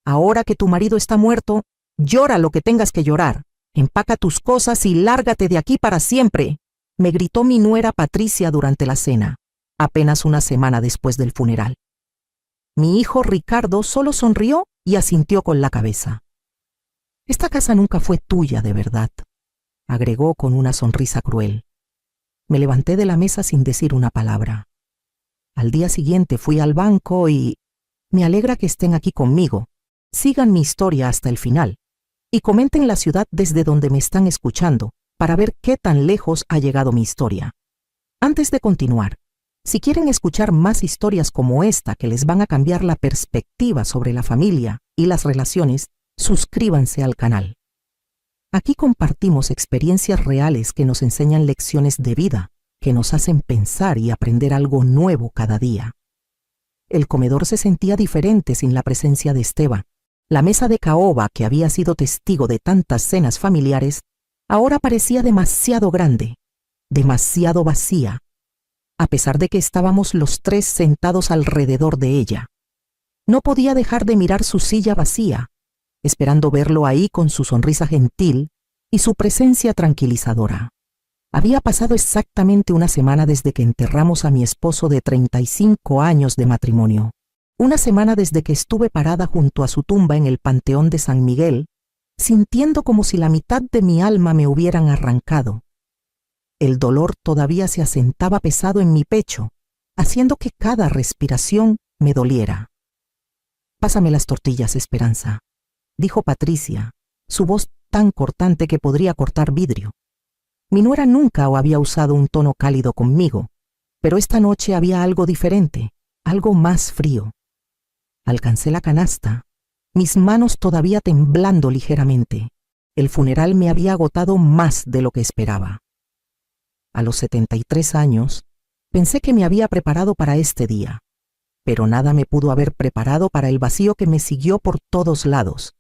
Ahora que tu marido está muerto, llora lo que tengas que llorar. Empaca tus cosas y lárgate de aquí para siempre, me gritó mi nuera Patricia durante la cena, apenas una semana después del funeral. Mi hijo Ricardo solo sonrió y asintió con la cabeza. Esta casa nunca fue tuya de verdad, agregó con una sonrisa cruel. Me levanté de la mesa sin decir una palabra. Al día siguiente fui al banco y me alegra que estén aquí conmigo. Sigan mi historia hasta el final y comenten la ciudad desde donde me están escuchando para ver qué tan lejos ha llegado mi historia. Antes de continuar, si quieren escuchar más historias como esta que les van a cambiar la perspectiva sobre la familia y las relaciones, suscríbanse al canal. Aquí compartimos experiencias reales que nos enseñan lecciones de vida, que nos hacen pensar y aprender algo nuevo cada día. El comedor se sentía diferente sin la presencia de Esteban. La mesa de caoba, que había sido testigo de tantas cenas familiares, ahora parecía demasiado grande, demasiado vacía, a pesar de que estábamos los tres sentados alrededor de ella. No podía dejar de mirar su silla vacía, esperando verlo ahí con su sonrisa gentil y su presencia tranquilizadora. Había pasado exactamente una semana desde que enterramos a mi esposo de 35 años de matrimonio. Una semana desde que estuve parada junto a su tumba en el Panteón de San Miguel, sintiendo como si la mitad de mi alma me hubieran arrancado. El dolor todavía se asentaba pesado en mi pecho, haciendo que cada respiración me doliera. «Pásame las tortillas, Esperanza», dijo Patricia, su voz tan cortante que podría cortar vidrio. Mi nuera nunca había usado un tono cálido conmigo, pero esta noche había algo diferente, algo más frío. Alcancé la canasta, mis manos todavía temblando ligeramente. El funeral me había agotado más de lo que esperaba. A los 73 años, pensé que me había preparado para este día, pero nada me pudo haber preparado para el vacío que me siguió por todos lados.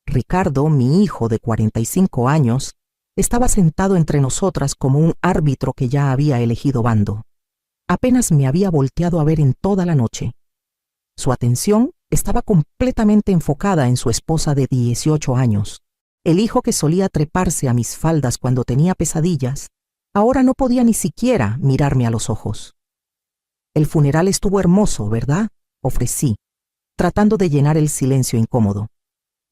Ricardo, mi hijo de 45 años, estaba sentado entre nosotras como un árbitro que ya había elegido bando. Apenas me había volteado a ver en toda la noche. Su atención estaba completamente enfocada en su esposa de 18 años. El hijo que solía treparse a mis faldas cuando tenía pesadillas, ahora no podía ni siquiera mirarme a los ojos. «El funeral estuvo hermoso, ¿verdad?», ofrecí, tratando de llenar el silencio incómodo.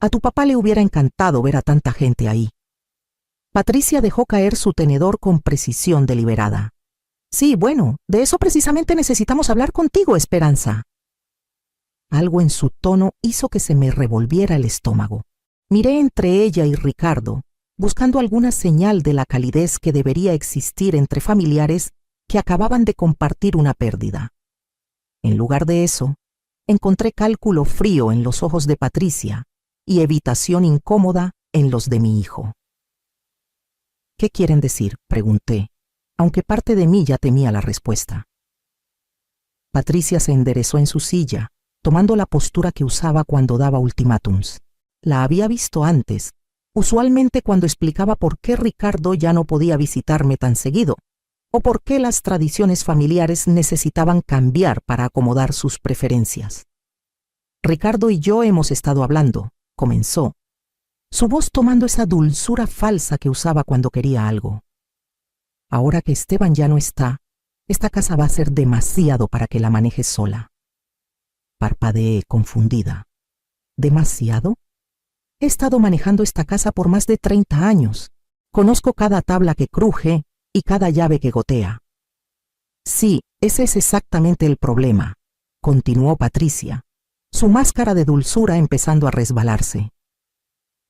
«A tu papá le hubiera encantado ver a tanta gente ahí». Patricia dejó caer su tenedor con precisión deliberada. «Sí, bueno, de eso precisamente necesitamos hablar contigo, Esperanza». Algo en su tono hizo que se me revolviera el estómago. Miré entre ella y Ricardo, buscando alguna señal de la calidez que debería existir entre familiares que acababan de compartir una pérdida. En lugar de eso, encontré cálculo frío en los ojos de Patricia y evitación incómoda en los de mi hijo. «¿Qué quieren decir?», pregunté, aunque parte de mí ya temía la respuesta. Patricia se enderezó en su silla, tomando la postura que usaba cuando daba ultimátums. La había visto antes, usualmente cuando explicaba por qué Ricardo ya no podía visitarme tan seguido, o por qué las tradiciones familiares necesitaban cambiar para acomodar sus preferencias. «Ricardo y yo hemos estado hablando», comenzó, su voz tomando esa dulzura falsa que usaba cuando quería algo. «Ahora que Esteban ya no está, esta casa va a ser demasiado para que la manejes sola». Parpadeé confundida. ¿Demasiado? He estado manejando esta casa por más de 30 años. Conozco cada tabla que cruje y cada llave que gotea. «Sí, ese es exactamente el problema», continuó Patricia, su máscara de dulzura empezando a resbalarse.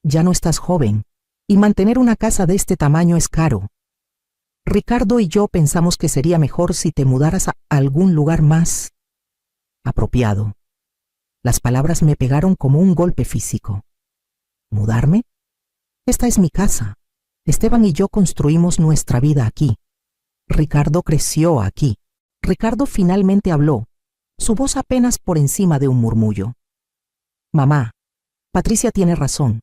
«Ya no estás joven, y mantener una casa de este tamaño es caro. Ricardo y yo pensamos que sería mejor si te mudaras a algún lugar más apropiado». Las palabras me pegaron como un golpe físico. ¿Mudarme? Esta es mi casa. Esteban y yo construimos nuestra vida aquí. Ricardo creció aquí. Ricardo finalmente habló, su voz apenas por encima de un murmullo. «Mamá, Patricia tiene razón.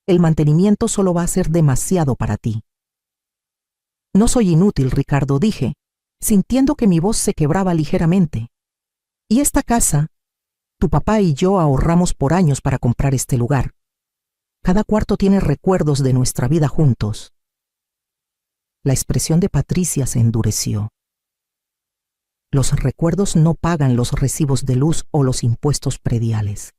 El mantenimiento solo va a ser demasiado para ti». «No soy inútil, Ricardo», dije, sintiendo que mi voz se quebraba ligeramente. «Y esta casa Tu papá y yo ahorramos por años para comprar este lugar. Cada cuarto tiene recuerdos de nuestra vida juntos. La expresión de Patricia se endureció. Los recuerdos no pagan los recibos de luz o los impuestos prediales.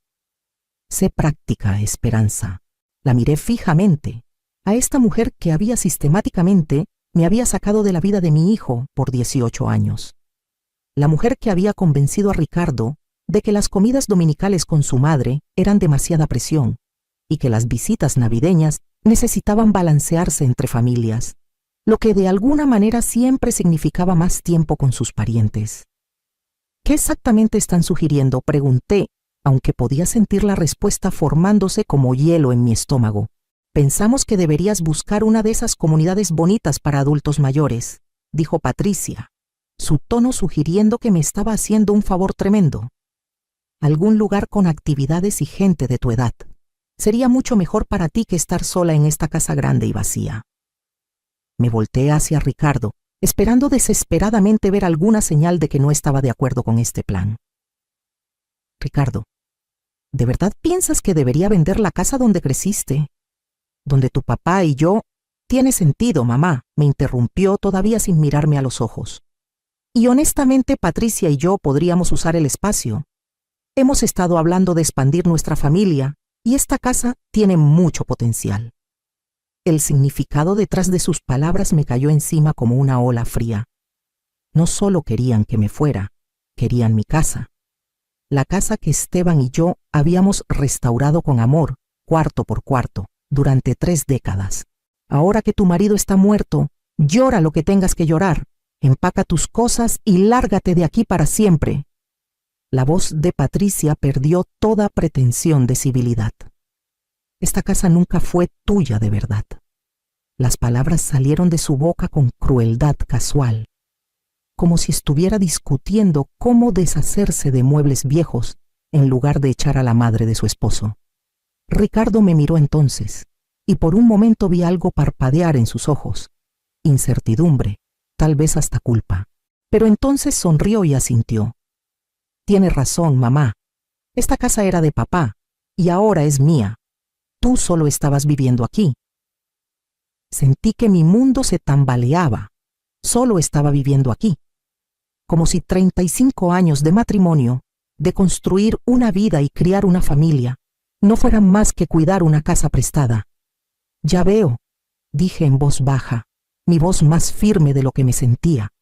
Sé práctica, Esperanza. La miré fijamente, a esta mujer que había sistemáticamente me había sacado de la vida de mi hijo por 18 años. La mujer que había convencido a Ricardo de que las comidas dominicales con su madre eran demasiada presión y que las visitas navideñas necesitaban balancearse entre familias, lo que de alguna manera siempre significaba más tiempo con sus parientes. ¿Qué exactamente están sugiriendo?, pregunté, aunque podía sentir la respuesta formándose como hielo en mi estómago. Pensamos que deberías buscar una de esas comunidades bonitas para adultos mayores, dijo Patricia, su tono sugiriendo que me estaba haciendo un favor tremendo. Algún lugar con actividades y gente de tu edad. Sería mucho mejor para ti que estar sola en esta casa grande y vacía. Me volteé hacia Ricardo, esperando desesperadamente ver alguna señal de que no estaba de acuerdo con este plan. Ricardo, ¿de verdad piensas que debería vender la casa donde creciste? Donde tu papá y yo... Tiene sentido, mamá, me interrumpió todavía sin mirarme a los ojos. Y honestamente Patricia y yo podríamos usar el espacio. Hemos estado hablando de expandir nuestra familia y esta casa tiene mucho potencial. El significado detrás de sus palabras me cayó encima como una ola fría. No solo querían que me fuera, querían mi casa. La casa que Esteban y yo habíamos restaurado con amor, cuarto por cuarto, durante 3 décadas. Ahora que tu marido está muerto, llora lo que tengas que llorar, empaca tus cosas y lárgate de aquí para siempre. La voz de Patricia perdió toda pretensión de civilidad. Esta casa nunca fue tuya de verdad. Las palabras salieron de su boca con crueldad casual, como si estuviera discutiendo cómo deshacerse de muebles viejos en lugar de echar a la madre de su esposo. Ricardo me miró entonces, y por un momento vi algo parpadear en sus ojos. Incertidumbre, tal vez hasta culpa. Pero entonces sonrió y asintió. Tienes razón, mamá. Esta casa era de papá, y ahora es mía. Tú solo estabas viviendo aquí. Sentí que mi mundo se tambaleaba. Solo estaba viviendo aquí. Como si 35 años de matrimonio, de construir una vida y criar una familia, no fueran más que cuidar una casa prestada. Ya veo, dije en voz baja, mi voz más firme de lo que me sentía.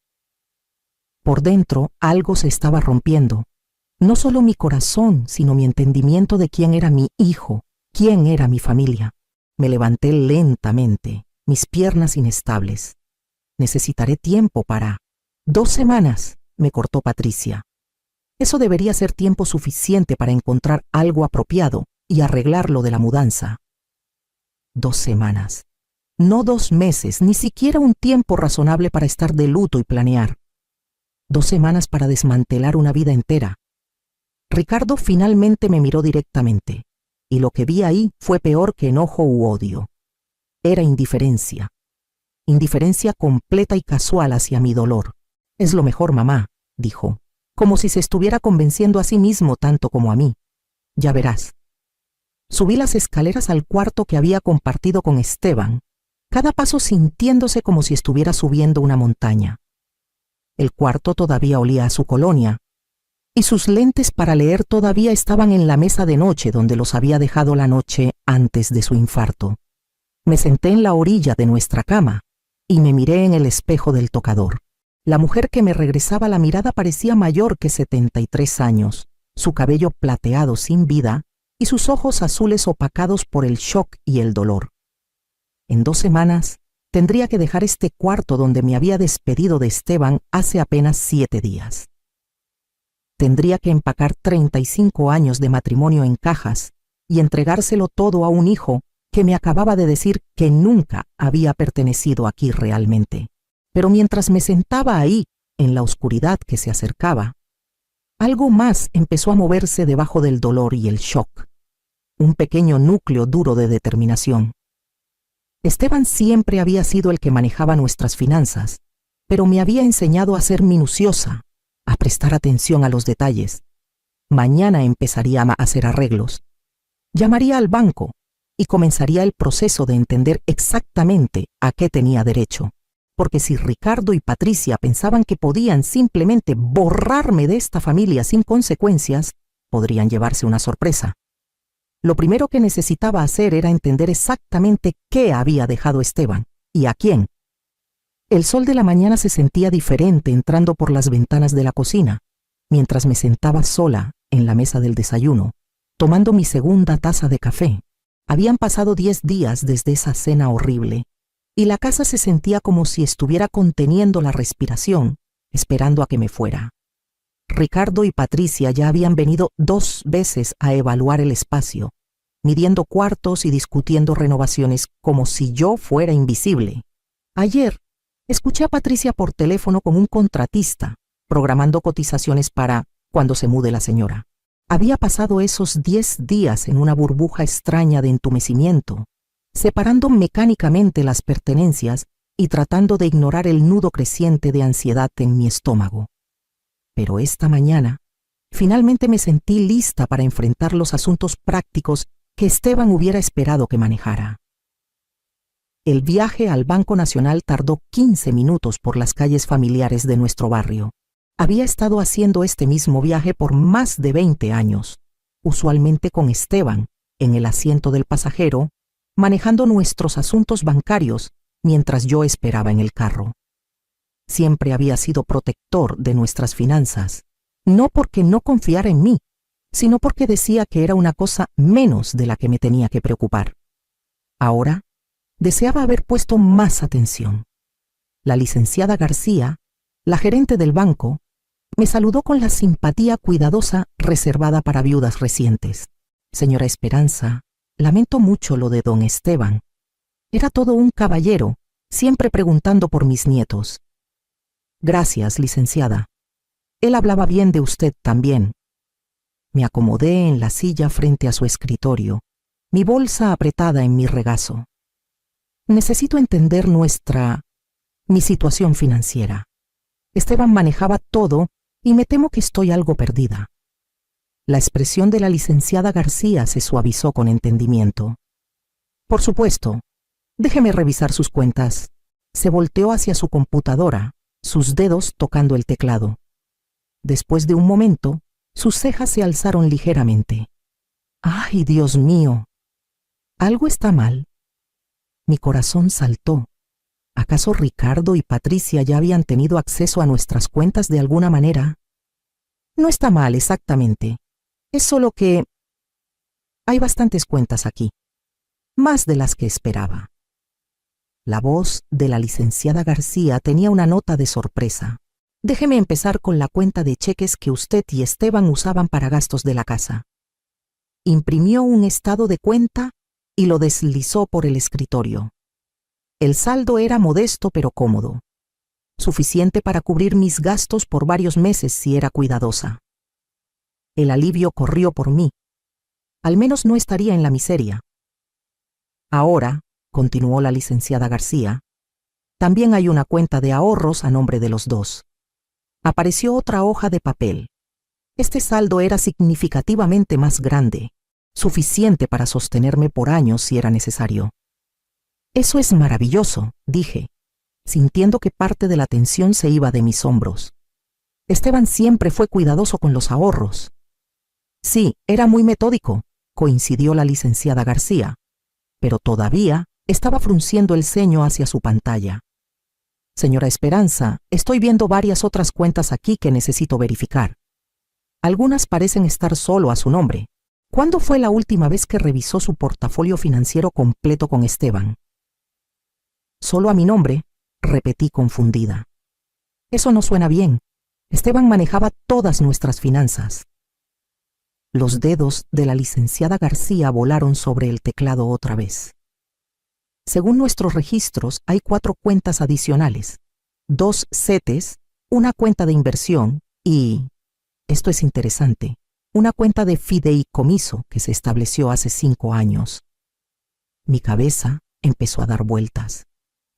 Por dentro algo se estaba rompiendo. No solo mi corazón, sino mi entendimiento de quién era mi hijo, quién era mi familia. Me levanté lentamente, mis piernas inestables. Necesitaré tiempo para... 2 semanas, me cortó Patricia. Eso debería ser tiempo suficiente para encontrar algo apropiado y arreglar lo de la mudanza. 2 semanas. No 2 meses, ni siquiera un tiempo razonable para estar de luto y planear. 2 semanas para desmantelar una vida entera. Ricardo finalmente me miró directamente, y lo que vi ahí fue peor que enojo u odio. Era indiferencia. Indiferencia completa y casual hacia mi dolor. Es lo mejor, mamá, dijo, como si se estuviera convenciendo a sí mismo tanto como a mí. Ya verás. Subí las escaleras al cuarto que había compartido con Esteban, cada paso sintiéndose como si estuviera subiendo una montaña. El cuarto todavía olía a su colonia, y sus lentes para leer todavía estaban en la mesa de noche donde los había dejado la noche antes de su infarto. Me senté en la orilla de nuestra cama y me miré en el espejo del tocador. La mujer que me regresaba la mirada parecía mayor que 73 años, su cabello plateado sin vida y sus ojos azules opacados por el shock y el dolor. En 2 semanas tendría que dejar este cuarto donde me había despedido de Esteban hace apenas 7 días. Tendría que empacar 35 años de matrimonio en cajas y entregárselo todo a un hijo que me acababa de decir que nunca había pertenecido aquí realmente. Pero mientras me sentaba ahí, en la oscuridad que se acercaba, algo más empezó a moverse debajo del dolor y el shock. Un pequeño núcleo duro de determinación. Esteban siempre había sido el que manejaba nuestras finanzas, pero me había enseñado a ser minuciosa, a prestar atención a los detalles. Mañana empezaría a hacer arreglos. Llamaría al banco y comenzaría el proceso de entender exactamente a qué tenía derecho. Porque si Ricardo y Patricia pensaban que podían simplemente borrarme de esta familia sin consecuencias, podrían llevarse una sorpresa. Lo primero que necesitaba hacer era entender exactamente qué había dejado Esteban y a quién. El sol de la mañana se sentía diferente entrando por las ventanas de la cocina, mientras me sentaba sola en la mesa del desayuno, tomando mi segunda taza de café. Habían pasado 10 días desde esa cena horrible, y la casa se sentía como si estuviera conteniendo la respiración, esperando a que me fuera. Ricardo y Patricia ya habían venido 2 veces a evaluar el espacio, midiendo cuartos y discutiendo renovaciones como si yo fuera invisible. Ayer, escuché a Patricia por teléfono con un contratista, programando cotizaciones para cuando se mude la señora. Había pasado esos 10 días en una burbuja extraña de entumecimiento, separando mecánicamente las pertenencias y tratando de ignorar el nudo creciente de ansiedad en mi estómago. Pero esta mañana, finalmente me sentí lista para enfrentar los asuntos prácticos que Esteban hubiera esperado que manejara. El viaje al Banco Nacional tardó 15 minutos por las calles familiares de nuestro barrio. Había estado haciendo este mismo viaje por más de 20 años, usualmente con Esteban en el asiento del pasajero, manejando nuestros asuntos bancarios mientras yo esperaba en el carro. Siempre había sido protector de nuestras finanzas, no porque no confiara en mí, sino porque decía que era una cosa menos de la que me tenía que preocupar. Ahora, deseaba haber puesto más atención. La licenciada García, la gerente del banco, me saludó con la simpatía cuidadosa reservada para viudas recientes. Señora Esperanza, lamento mucho lo de don Esteban. Era todo un caballero, siempre preguntando por mis nietos. Gracias, licenciada. Él hablaba bien de usted también. Me acomodé en la silla frente a su escritorio, mi bolsa apretada en mi regazo. Necesito entender mi situación financiera. Esteban manejaba todo y me temo que estoy algo perdida. La expresión de la licenciada García se suavizó con entendimiento. Por supuesto, déjeme revisar sus cuentas. Se volteó hacia su computadora, sus dedos tocando el teclado. Después de un momento, sus cejas se alzaron ligeramente. ¡Ay, Dios mío! ¿Algo está mal? Mi corazón saltó. ¿Acaso Ricardo y Patricia ya habían tenido acceso a nuestras cuentas de alguna manera? No está mal exactamente. Es solo que hay bastantes cuentas aquí, más de las que esperaba. La voz de la licenciada García tenía una nota de sorpresa. Déjeme empezar con la cuenta de cheques que usted y Esteban usaban para gastos de la casa. Imprimió un estado de cuenta y lo deslizó por el escritorio. El saldo era modesto pero cómodo, suficiente para cubrir mis gastos por varios meses si era cuidadosa. El alivio corrió por mí. Al menos no estaría en la miseria. Ahora, continuó la licenciada García, también hay una cuenta de ahorros a nombre de los dos. Apareció otra hoja de papel. Este saldo era significativamente más grande, suficiente para sostenerme por años si era necesario. Eso es maravilloso, dije, sintiendo que parte de la tensión se iba de mis hombros. Esteban siempre fue cuidadoso con los ahorros. Sí, era muy metódico, coincidió la licenciada García, pero todavía estaba frunciendo el ceño hacia su pantalla. Señora Esperanza, estoy viendo varias otras cuentas aquí que necesito verificar. Algunas parecen estar solo a su nombre. ¿Cuándo fue la última vez que revisó su portafolio financiero completo con Esteban? Solo a mi nombre, repetí confundida. Eso no suena bien. Esteban manejaba todas nuestras finanzas. Los dedos de la licenciada García volaron sobre el teclado otra vez. Según nuestros registros, hay 4 cuentas adicionales, 2 CETES, una cuenta de inversión y, esto es interesante, una cuenta de fideicomiso que se estableció hace 5 años. Mi cabeza empezó a dar vueltas.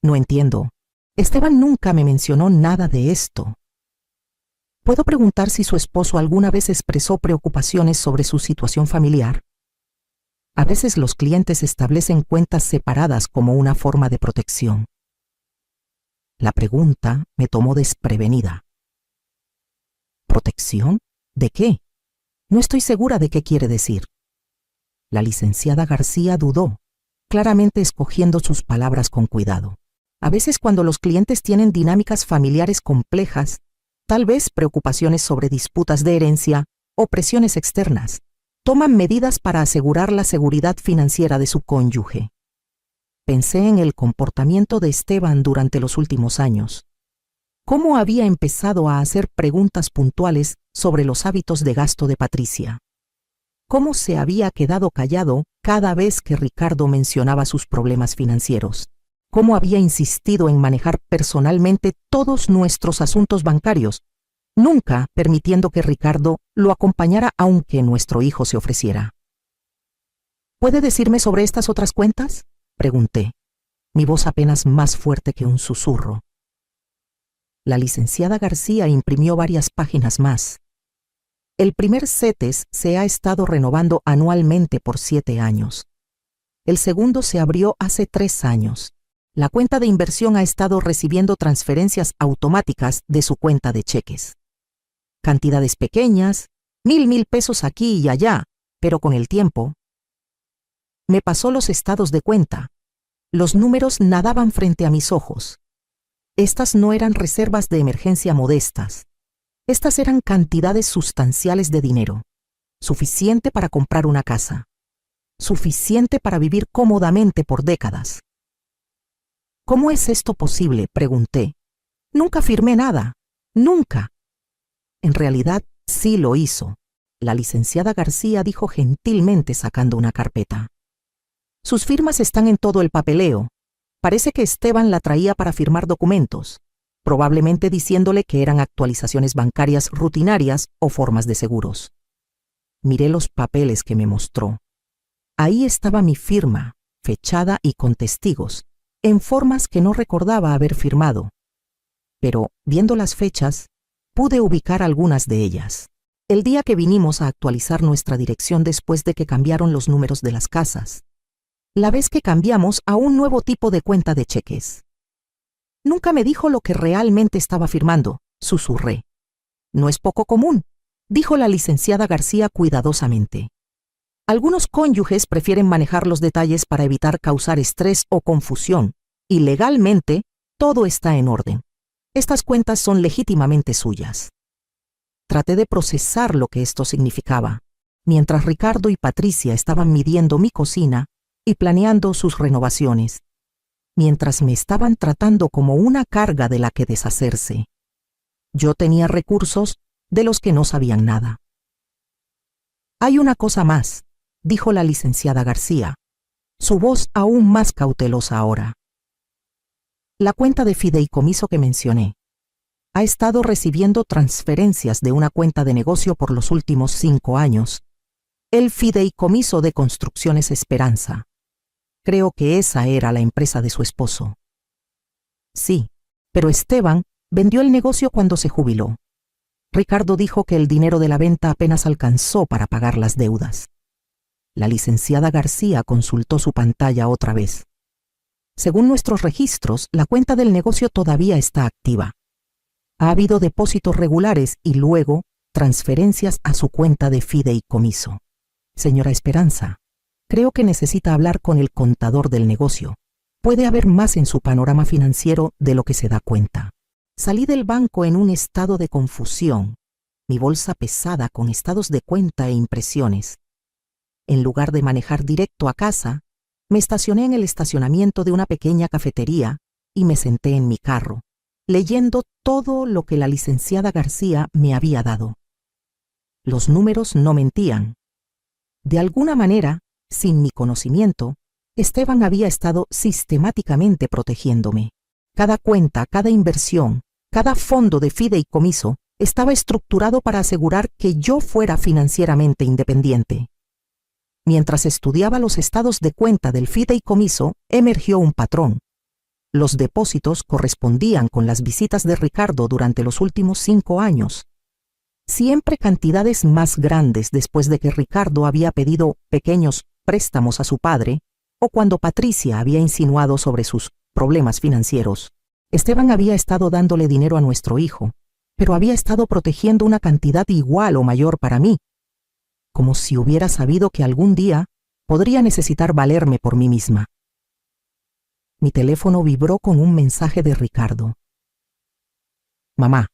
No entiendo. Esteban nunca me mencionó nada de esto. ¿Puedo preguntar si su esposo alguna vez expresó preocupaciones sobre su situación familiar? A veces los clientes establecen cuentas separadas como una forma de protección. La pregunta me tomó desprevenida. ¿Protección? ¿De qué? No estoy segura de qué quiere decir. La licenciada García dudó, claramente escogiendo sus palabras con cuidado. A veces cuando los clientes tienen dinámicas familiares complejas, tal vez preocupaciones sobre disputas de herencia o presiones externas, toman medidas para asegurar la seguridad financiera de su cónyuge. Pensé en el comportamiento de Esteban durante los últimos años. Cómo había empezado a hacer preguntas puntuales sobre los hábitos de gasto de Patricia. Cómo se había quedado callado cada vez que Ricardo mencionaba sus problemas financieros. Cómo había insistido en manejar personalmente todos nuestros asuntos bancarios, nunca permitiendo que Ricardo lo acompañara aunque nuestro hijo se ofreciera. ¿Puede decirme sobre estas otras cuentas?, pregunté, mi voz apenas más fuerte que un susurro. La licenciada García imprimió varias páginas más. El primer CETES se ha estado renovando anualmente por 7 años. El segundo se abrió hace 3 años. La cuenta de inversión ha estado recibiendo transferencias automáticas de su cuenta de cheques. Cantidades pequeñas, 1,000 pesos aquí y allá, pero con el tiempo. Me pasó los estados de cuenta. Los números nadaban frente a mis ojos. Estas no eran reservas de emergencia modestas. Estas eran cantidades sustanciales de dinero, suficiente para comprar una casa, suficiente para vivir cómodamente por décadas. ¿Cómo es esto posible?, pregunté. Nunca firmé nada, nunca. En realidad, sí lo hizo. La licenciada García dijo gentilmente sacando una carpeta. Sus firmas están en todo el papeleo. Parece que Esteban la traía para firmar documentos, probablemente diciéndole que eran actualizaciones bancarias rutinarias o formas de seguros. Miré los papeles que me mostró. Ahí estaba mi firma, fechada y con testigos, en formas que no recordaba haber firmado. Pero, viendo las fechas, pude ubicar algunas de ellas. El día que vinimos a actualizar nuestra dirección después de que cambiaron los números de las casas. La vez que cambiamos a un nuevo tipo de cuenta de cheques. Nunca me dijo lo que realmente estaba firmando, susurré. No es poco común, dijo la licenciada García cuidadosamente. Algunos cónyuges prefieren manejar los detalles para evitar causar estrés o confusión, y legalmente todo está en orden. Estas cuentas son legítimamente suyas. Traté de procesar lo que esto significaba, mientras Ricardo y Patricia estaban midiendo mi cocina y planeando sus renovaciones, mientras me estaban tratando como una carga de la que deshacerse. Yo tenía recursos de los que no sabían nada. Hay una cosa más, dijo la licenciada García, su voz aún más cautelosa ahora. La cuenta de fideicomiso que mencioné ha estado recibiendo transferencias de una cuenta de negocio por los últimos 5 años, el Fideicomiso de Construcciones Esperanza. Creo que esa era la empresa de su esposo. Sí, pero Esteban vendió el negocio cuando se jubiló. Ricardo dijo que el dinero de la venta apenas alcanzó para pagar las deudas. La licenciada García consultó su pantalla otra vez. Según nuestros registros, la cuenta del negocio todavía está activa. Ha habido depósitos regulares y luego transferencias a su cuenta de fideicomiso. Señora Esperanza, creo que necesita hablar con el contador del negocio. Puede haber más en su panorama financiero de lo que se da cuenta. Salí del banco en un estado de confusión, mi bolsa pesada con estados de cuenta e impresiones. En lugar de manejar directo a casa, me estacioné en el estacionamiento de una pequeña cafetería y me senté en mi carro, leyendo todo lo que la licenciada García me había dado. Los números no mentían. De alguna manera, sin mi conocimiento, Esteban había estado sistemáticamente protegiéndome. Cada cuenta, cada inversión, cada fondo de fideicomiso estaba estructurado para asegurar que yo fuera financieramente independiente. Mientras estudiaba los estados de cuenta del fideicomiso, emergió un patrón. Los depósitos correspondían con las visitas de Ricardo durante los últimos 5 años. siempre cantidades más grandes después de que Ricardo había pedido pequeños préstamos a su padre o cuando Patricia había insinuado sobre sus problemas financieros. Esteban había estado dándole dinero a nuestro hijo, pero había estado protegiendo una cantidad igual o mayor para mí, como si hubiera sabido que algún día podría necesitar valerme por mí misma. Mi teléfono vibró con un mensaje de Ricardo. Mamá,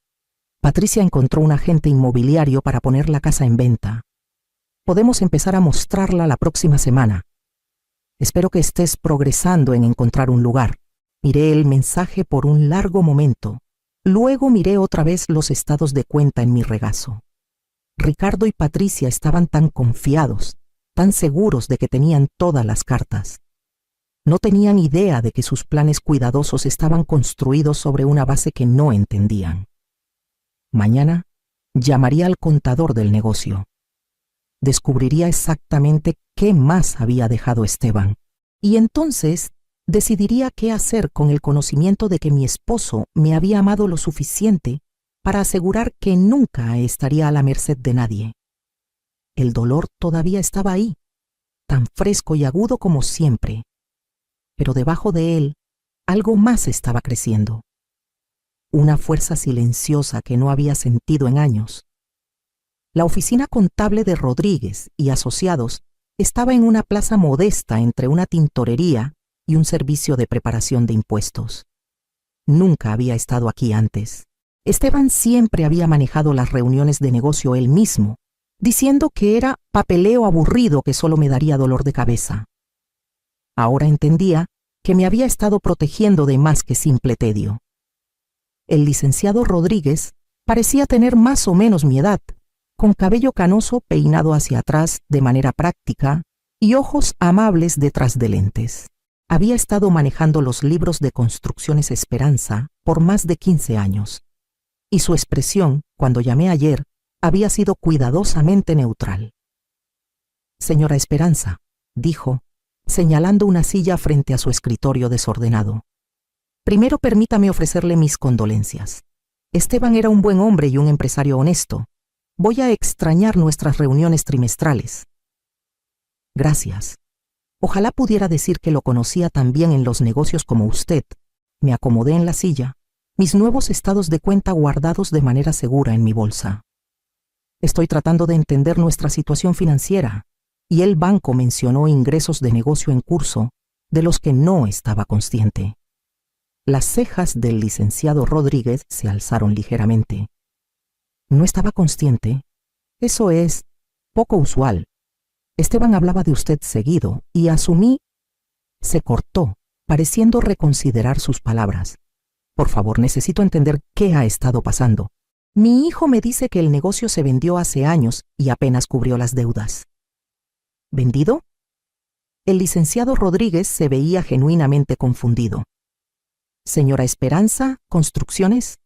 Patricia encontró un agente inmobiliario para poner la casa en venta. Podemos empezar a mostrarla la próxima semana. Espero que estés progresando en encontrar un lugar. Miré el mensaje por un largo momento. Luego miré otra vez los estados de cuenta en mi regazo. Ricardo y Patricia estaban tan confiados, tan seguros de que tenían todas las cartas. No tenían idea de que sus planes cuidadosos estaban construidos sobre una base que no entendían. Mañana llamaría al contador del negocio. Descubriría exactamente qué más había dejado Esteban, y entonces decidiría qué hacer con el conocimiento de que mi esposo me había amado lo suficiente para asegurar que nunca estaría a la merced de nadie. El dolor todavía estaba ahí, tan fresco y agudo como siempre, pero debajo de él algo más estaba creciendo. Una fuerza silenciosa que no había sentido en años. La oficina contable de Rodríguez y Asociados estaba en una plaza modesta entre una tintorería y un servicio de preparación de impuestos. Nunca había estado aquí antes. Esteban siempre había manejado las reuniones de negocio él mismo, diciendo que era papeleo aburrido que solo me daría dolor de cabeza. Ahora entendía que me había estado protegiendo de más que simple tedio. El licenciado Rodríguez parecía tener más o menos mi edad, con cabello canoso peinado hacia atrás de manera práctica y ojos amables detrás de lentes. Había estado manejando los libros de Construcciones Esperanza por más de 15 años, y su expresión, cuando llamé ayer, había sido cuidadosamente neutral. Señora Esperanza, dijo, señalando una silla frente a su escritorio desordenado. Primero permítame ofrecerle mis condolencias. Esteban era un buen hombre y un empresario honesto. Voy a extrañar nuestras reuniones trimestrales. Gracias. Ojalá pudiera decir que lo conocía tan bien en los negocios como usted. Me acomodé en la silla, mis nuevos estados de cuenta guardados de manera segura en mi bolsa. Estoy tratando de entender nuestra situación financiera, y el banco mencionó ingresos de negocio en curso de los que no estaba consciente. Las cejas del licenciado Rodríguez se alzaron ligeramente. ¿No estaba consciente? Eso es poco usual. Esteban hablaba de usted seguido y asumí. Se cortó, pareciendo reconsiderar sus palabras. Por favor, necesito entender qué ha estado pasando. Mi hijo me dice que el negocio se vendió hace años y apenas cubrió las deudas. ¿Vendido? El licenciado Rodríguez se veía genuinamente confundido. Señora Esperanza, ¿Construcciones?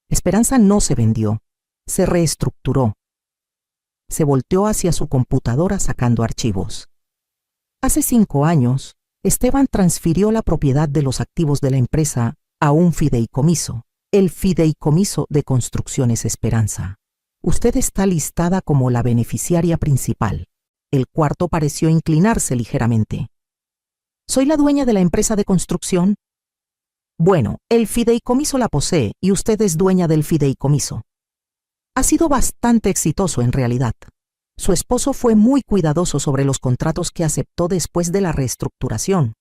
Esperanza no se vendió. Se reestructuró. Se volteó hacia su computadora sacando archivos. Hace 5 años, Esteban transfirió la propiedad de los activos de la empresa a un fideicomiso, el Fideicomiso de Construcciones Esperanza. Usted está listada como la beneficiaria principal. El cuarto pareció inclinarse ligeramente. ¿Soy la dueña de la empresa de construcción? Bueno, el fideicomiso la posee y usted es dueña del fideicomiso. Ha sido bastante exitoso en realidad. Su esposo fue muy cuidadoso sobre los contratos que aceptó después de la reestructuración.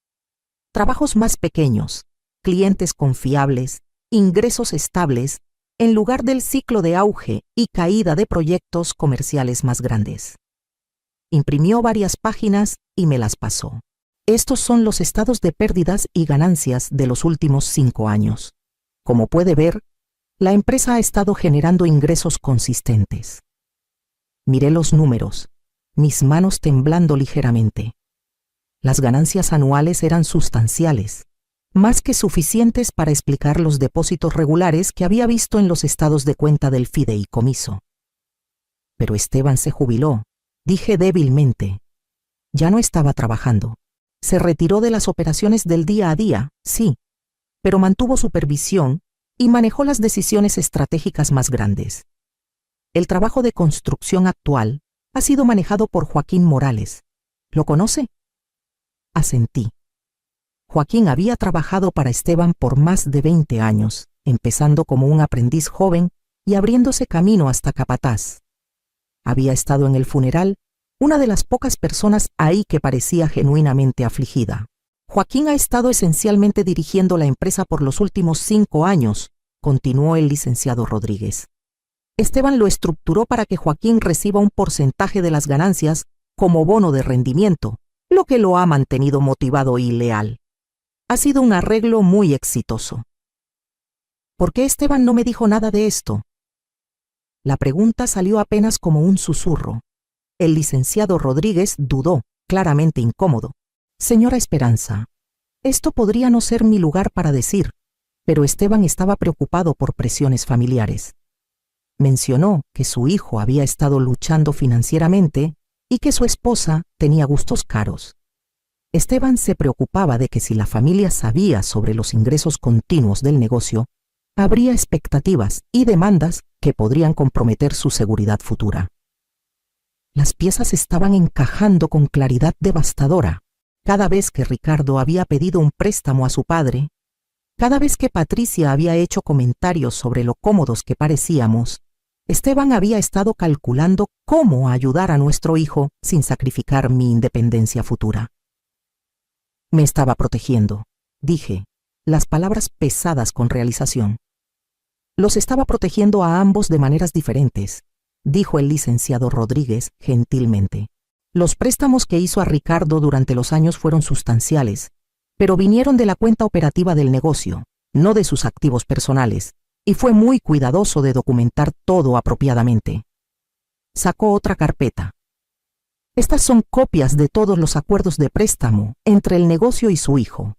Trabajos más pequeños, clientes confiables, ingresos estables, en lugar del ciclo de auge y caída de proyectos comerciales más grandes. Imprimió varias páginas y me las pasó. Estos son los estados de pérdidas y ganancias de los últimos 5 años. Como puede ver, la empresa ha estado generando ingresos consistentes. Miré los números, mis manos temblando ligeramente. Las ganancias anuales eran sustanciales, más que suficientes para explicar los depósitos regulares que había visto en los estados de cuenta del fideicomiso. Pero Esteban se jubiló, dije débilmente. Ya no estaba trabajando. Se retiró de las operaciones del día a día, sí, pero mantuvo supervisión y manejó las decisiones estratégicas más grandes. El trabajo de construcción actual ha sido manejado por Joaquín Morales. ¿Lo conoce? Asentí. Joaquín había trabajado para Esteban por más de 20 años, empezando como un aprendiz joven y abriéndose camino hasta capataz. Había estado en el funeral, una de las pocas personas ahí que parecía genuinamente afligida. Joaquín ha estado esencialmente dirigiendo la empresa por los últimos 5 años, continuó el licenciado Rodríguez. Esteban lo estructuró para que Joaquín reciba un porcentaje de las ganancias como bono de rendimiento, lo que lo ha mantenido motivado y leal. Ha sido un arreglo muy exitoso. ¿Por qué Esteban no me dijo nada de esto? La pregunta salió apenas como un susurro. El licenciado Rodríguez dudó, claramente incómodo. Señora Esperanza, esto podría no ser mi lugar para decir, pero Esteban estaba preocupado por presiones familiares. Mencionó que su hijo había estado luchando financieramente y que su esposa tenía gustos caros. Esteban se preocupaba de que si la familia sabía sobre los ingresos continuos del negocio, habría expectativas y demandas que podrían comprometer su seguridad futura. Las piezas estaban encajando con claridad devastadora. Cada vez que Ricardo había pedido un préstamo a su padre, cada vez que Patricia había hecho comentarios sobre lo cómodos que parecíamos, Esteban había estado calculando cómo ayudar a nuestro hijo sin sacrificar mi independencia futura. Me estaba protegiendo, dije, las palabras pesadas con realización. Los estaba protegiendo a ambos de maneras diferentes, dijo el licenciado Rodríguez gentilmente. Los préstamos que hizo a Ricardo durante los años fueron sustanciales, pero vinieron de la cuenta operativa del negocio, no de sus activos personales, y fue muy cuidadoso de documentar todo apropiadamente. Sacó otra carpeta. Estas son copias de todos los acuerdos de préstamo entre el negocio y su hijo.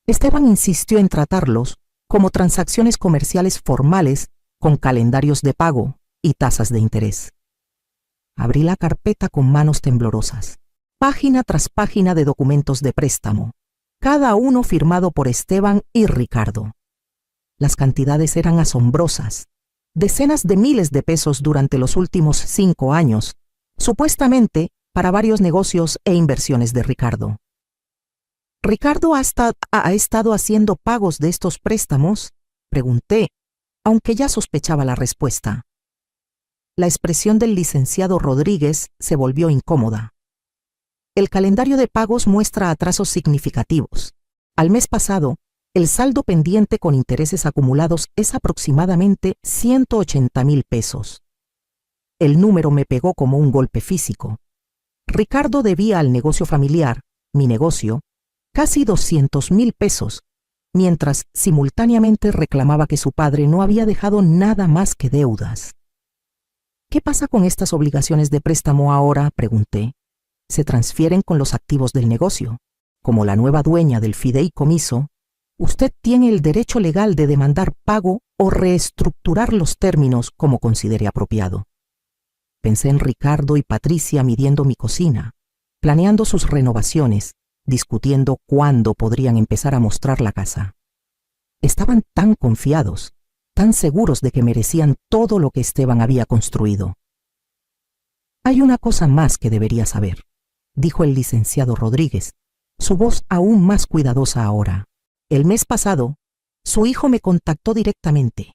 Esteban insistió en tratarlos como transacciones comerciales formales con calendarios de pago y tasas de interés. Abrí la carpeta con manos temblorosas. Página tras página de documentos de préstamo, cada uno firmado por Esteban y Ricardo. Las cantidades eran asombrosas. Decenas de miles de pesos durante los últimos 5 años, supuestamente para varios negocios e inversiones de Ricardo. ¿Ricardo ha estado haciendo pagos de estos préstamos? Pregunté, aunque ya sospechaba la respuesta. La expresión del licenciado Rodríguez se volvió incómoda. El calendario de pagos muestra atrasos significativos. Al mes pasado, el saldo pendiente con intereses acumulados es aproximadamente 180,000 pesos. El número me pegó como un golpe físico. Ricardo debía al negocio familiar, mi negocio, casi 200,000 pesos, mientras simultáneamente reclamaba que su padre no había dejado nada más que deudas. ¿Qué pasa con estas obligaciones de préstamo ahora?, pregunté. Se transfieren con los activos del negocio. Como la nueva dueña del fideicomiso, usted tiene el derecho legal de demandar pago o reestructurar los términos como considere apropiado. Pensé en Ricardo y Patricia midiendo mi cocina, planeando sus renovaciones, discutiendo cuándo podrían empezar a mostrar la casa. Estaban tan confiados, tan seguros de que merecían todo lo que Esteban había construido. Hay una cosa más que debería saber, dijo el licenciado Rodríguez, su voz aún más cuidadosa ahora. El mes pasado, su hijo me contactó directamente.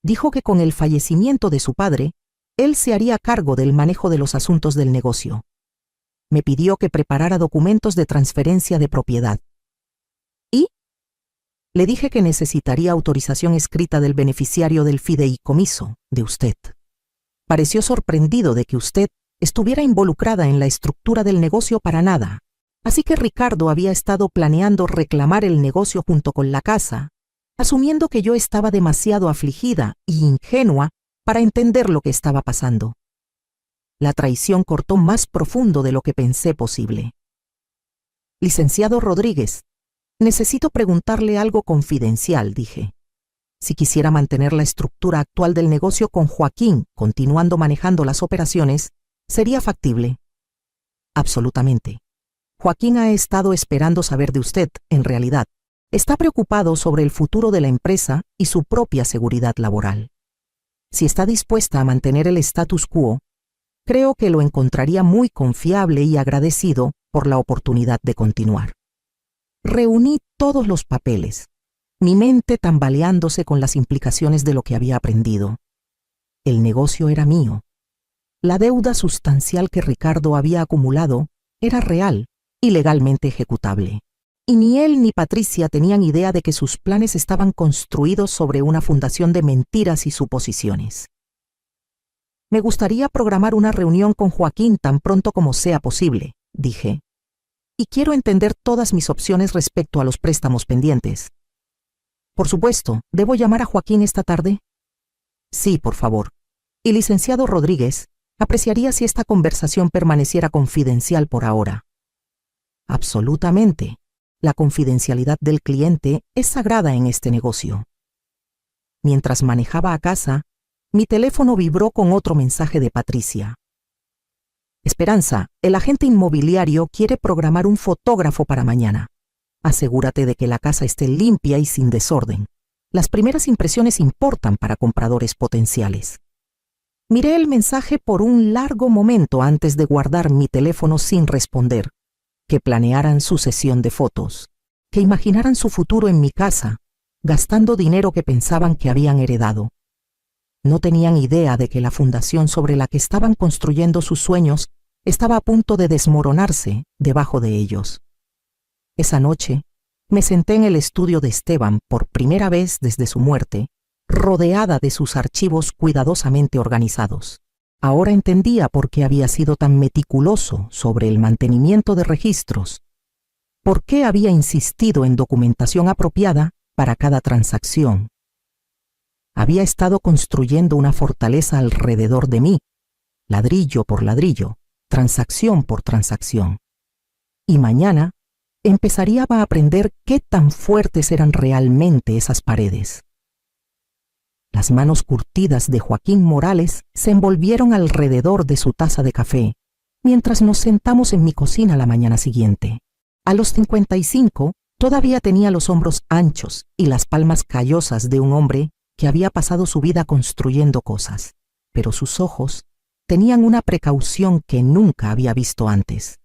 Dijo que con el fallecimiento de su padre, él se haría cargo del manejo de los asuntos del negocio. Me pidió que preparara documentos de transferencia de propiedad. ¿Y? Le dije que necesitaría autorización escrita del beneficiario del fideicomiso, de usted. Pareció sorprendido de que usted estuviera involucrada en la estructura del negocio para nada. Así que Ricardo había estado planeando reclamar el negocio junto con la casa, asumiendo que yo estaba demasiado afligida e ingenua para entender lo que estaba pasando. La traición cortó más profundo de lo que pensé posible. Licenciado Rodríguez, necesito preguntarle algo confidencial, dije. Si quisiera mantener la estructura actual del negocio con Joaquín continuando manejando las operaciones, ¿sería factible? Absolutamente. Joaquín ha estado esperando saber de usted, en realidad. Está preocupado sobre el futuro de la empresa y su propia seguridad laboral. Si está dispuesta a mantener el status quo, creo que lo encontraría muy confiable y agradecido por la oportunidad de continuar. Reuní todos los papeles, mi mente tambaleándose con las implicaciones de lo que había aprendido. El negocio era mío. La deuda sustancial que Ricardo había acumulado era real y legalmente ejecutable. Y ni él ni Patricia tenían idea de que sus planes estaban construidos sobre una fundación de mentiras y suposiciones. Me gustaría programar una reunión con Joaquín tan pronto como sea posible, dije. Y quiero entender todas mis opciones respecto a los préstamos pendientes. Por supuesto, ¿debo llamar a Joaquín esta tarde? Sí, por favor. Y licenciado Rodríguez, apreciaría si esta conversación permaneciera confidencial por ahora. Absolutamente. La confidencialidad del cliente es sagrada en este negocio. Mientras manejaba a casa, mi teléfono vibró con otro mensaje de Patricia. Esperanza, el agente inmobiliario quiere programar un fotógrafo para mañana. Asegúrate de que la casa esté limpia y sin desorden. Las primeras impresiones importan para compradores potenciales. Miré el mensaje por un largo momento antes de guardar mi teléfono sin responder. Que planearan su sesión de fotos, que imaginaran su futuro en mi casa, gastando dinero que pensaban que habían heredado. No tenían idea de que la fundación sobre la que estaban construyendo sus sueños estaba a punto de desmoronarse debajo de ellos. Esa noche, me senté en el estudio de Esteban por primera vez desde su muerte, rodeada de sus archivos cuidadosamente organizados. Ahora entendía por qué había sido tan meticuloso sobre el mantenimiento de registros, por qué había insistido en documentación apropiada para cada transacción. Había estado construyendo una fortaleza alrededor de mí, ladrillo por ladrillo, transacción por transacción. Y mañana empezaría a aprender qué tan fuertes eran realmente esas paredes. Las manos curtidas de Joaquín Morales se envolvieron alrededor de su taza de café, mientras nos sentamos en mi cocina la mañana siguiente. A los 55, todavía tenía los hombros anchos y las palmas callosas de un hombre que había pasado su vida construyendo cosas, pero sus ojos tenían una precaución que nunca había visto antes.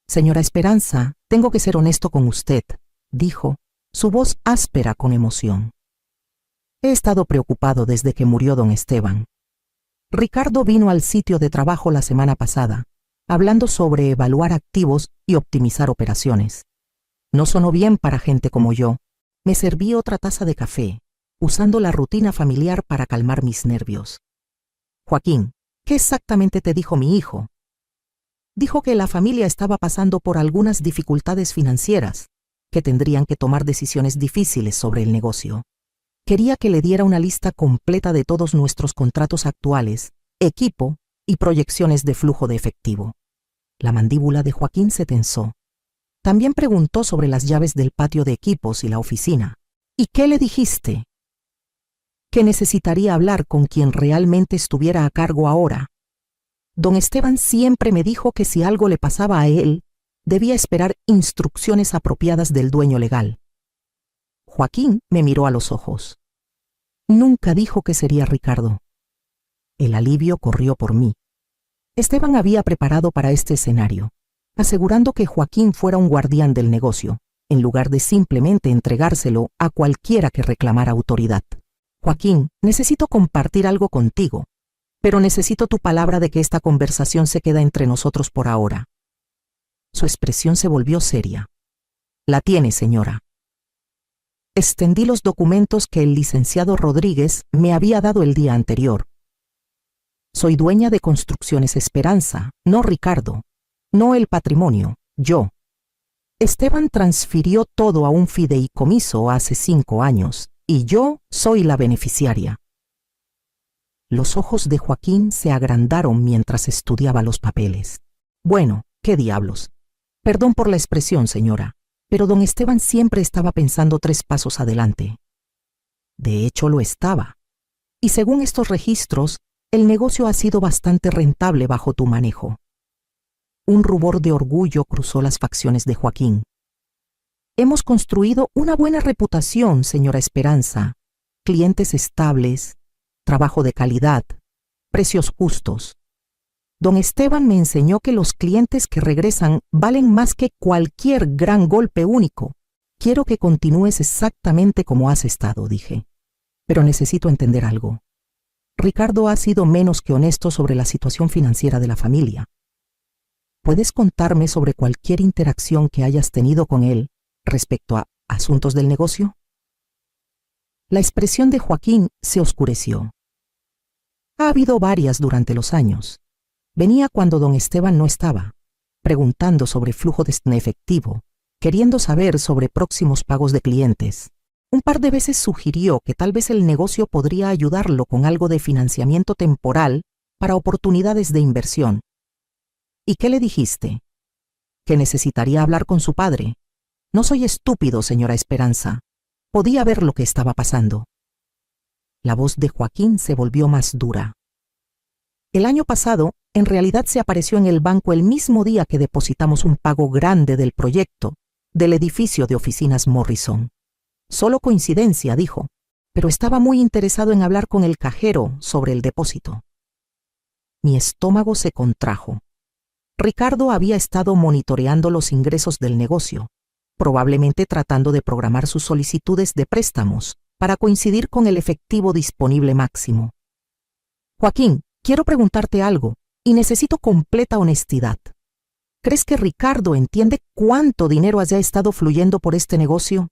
Señora Esperanza, tengo que ser honesto con usted, dijo, su voz áspera con emoción. He estado preocupado desde que murió don Esteban. Ricardo vino al sitio de trabajo la semana pasada, hablando sobre evaluar activos y optimizar operaciones. No sonó bien para gente como yo. Me serví otra taza de café, usando la rutina familiar para calmar mis nervios. Joaquín, ¿qué exactamente te dijo mi hijo? Dijo que la familia estaba pasando por algunas dificultades financieras, que tendrían que tomar decisiones difíciles sobre el negocio. Quería que le diera una lista completa de todos nuestros contratos actuales, equipo y proyecciones de flujo de efectivo. La mandíbula de Joaquín se tensó. También preguntó sobre las llaves del patio de equipos y la oficina. ¿Y qué le dijiste? Que necesitaría hablar con quien realmente estuviera a cargo ahora. Don Esteban siempre me dijo que si algo le pasaba a él, debía esperar instrucciones apropiadas del dueño legal. Joaquín me miró a los ojos. Nunca dijo que sería Ricardo. El alivio corrió por mí. Esteban había preparado para este escenario, asegurando que Joaquín fuera un guardián del negocio, en lugar de simplemente entregárselo a cualquiera que reclamara autoridad. Joaquín, necesito compartir algo contigo, pero necesito tu palabra de que esta conversación se queda entre nosotros por ahora. Su expresión se volvió seria. La tiene, señora. Extendí los documentos que el licenciado Rodríguez me había dado el día anterior. Soy dueña de Construcciones Esperanza, no Ricardo, no el patrimonio, yo. Esteban transfirió todo a un fideicomiso hace 5 años, y yo soy la beneficiaria. Los ojos de Joaquín se agrandaron mientras estudiaba los papeles. Bueno, ¿qué diablos? Perdón por la expresión, señora, pero don Esteban siempre estaba pensando 3 pasos adelante. De hecho, lo estaba. Y según estos registros, el negocio ha sido bastante rentable bajo tu manejo. Un rubor de orgullo cruzó las facciones de Joaquín. Hemos construido una buena reputación, señora Esperanza. Clientes estables, trabajo de calidad, precios justos. Don Esteban me enseñó que los clientes que regresan valen más que cualquier gran golpe único. Quiero que continúes exactamente como has estado, dije. Pero necesito entender algo. Ricardo ha sido menos que honesto sobre la situación financiera de la familia. ¿Puedes contarme sobre cualquier interacción que hayas tenido con él respecto a asuntos del negocio? La expresión de Joaquín se oscureció. Ha habido varias durante los años. Venía cuando don Esteban no estaba, preguntando sobre flujo de efectivo, queriendo saber sobre próximos pagos de clientes. Un par de veces sugirió que tal vez el negocio podría ayudarlo con algo de financiamiento temporal para oportunidades de inversión. ¿Y qué le dijiste? Que necesitaría hablar con su padre. No soy estúpido, señora Esperanza. Podía ver lo que estaba pasando. La voz de Joaquín se volvió más dura. El año pasado, en realidad se apareció en el banco el mismo día que depositamos un pago grande del proyecto, del edificio de oficinas Morrison. Solo coincidencia, dijo, pero estaba muy interesado en hablar con el cajero sobre el depósito. Mi estómago se contrajo. Ricardo había estado monitoreando los ingresos del negocio, probablemente tratando de programar sus solicitudes de préstamos para coincidir con el efectivo disponible máximo. Joaquín, quiero preguntarte algo y necesito completa honestidad. ¿Crees que Ricardo entiende cuánto dinero haya estado fluyendo por este negocio?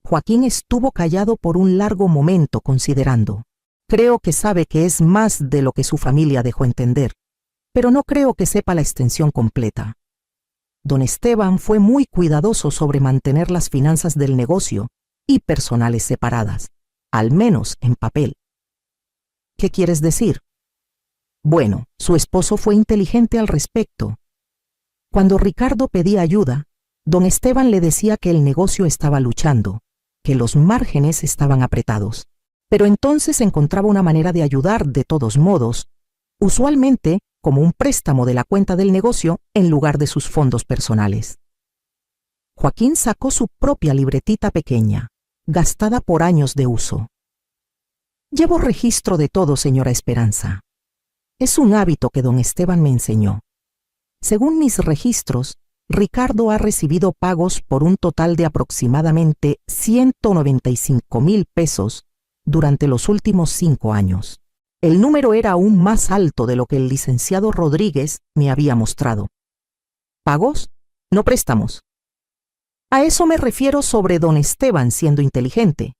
Joaquín estuvo callado por un largo momento considerando. Creo que sabe que es más de lo que su familia dejó entender, pero no creo que sepa la extensión completa. Don Esteban fue muy cuidadoso sobre mantener las finanzas del negocio y personales separadas, al menos en papel. ¿Qué quieres decir? Bueno, su esposo fue inteligente al respecto. Cuando Ricardo pedía ayuda, don Esteban le decía que el negocio estaba luchando, que los márgenes estaban apretados, pero entonces encontraba una manera de ayudar de todos modos, usualmente como un préstamo de la cuenta del negocio en lugar de sus fondos personales. Joaquín sacó su propia libretita pequeña, gastada por años de uso. Llevo registro de todo, señora Esperanza. Es un hábito que don Esteban me enseñó. Según mis registros, Ricardo ha recibido pagos por un total de aproximadamente 195,000 pesos durante los últimos 5 años. El número era aún más alto de lo que el licenciado Rodríguez me había mostrado. ¿Pagos? No préstamos. A eso me refiero sobre don Esteban siendo inteligente.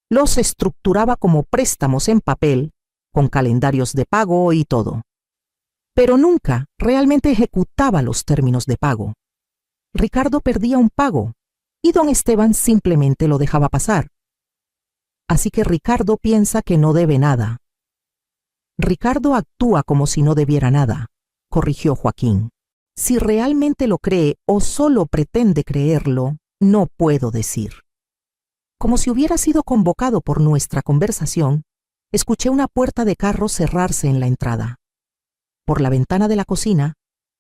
Los estructuraba como préstamos en papel, con calendarios de pago y todo. Pero nunca realmente ejecutaba los términos de pago. Ricardo perdía un pago y don Esteban simplemente lo dejaba pasar. Así que Ricardo piensa que no debe nada. Ricardo actúa como si no debiera nada, corrigió Joaquín. Si realmente lo cree o solo pretende creerlo, no puedo decir. Como si hubiera sido convocado por nuestra conversación, escuché una puerta de carro cerrarse en la entrada. Por la ventana de la cocina,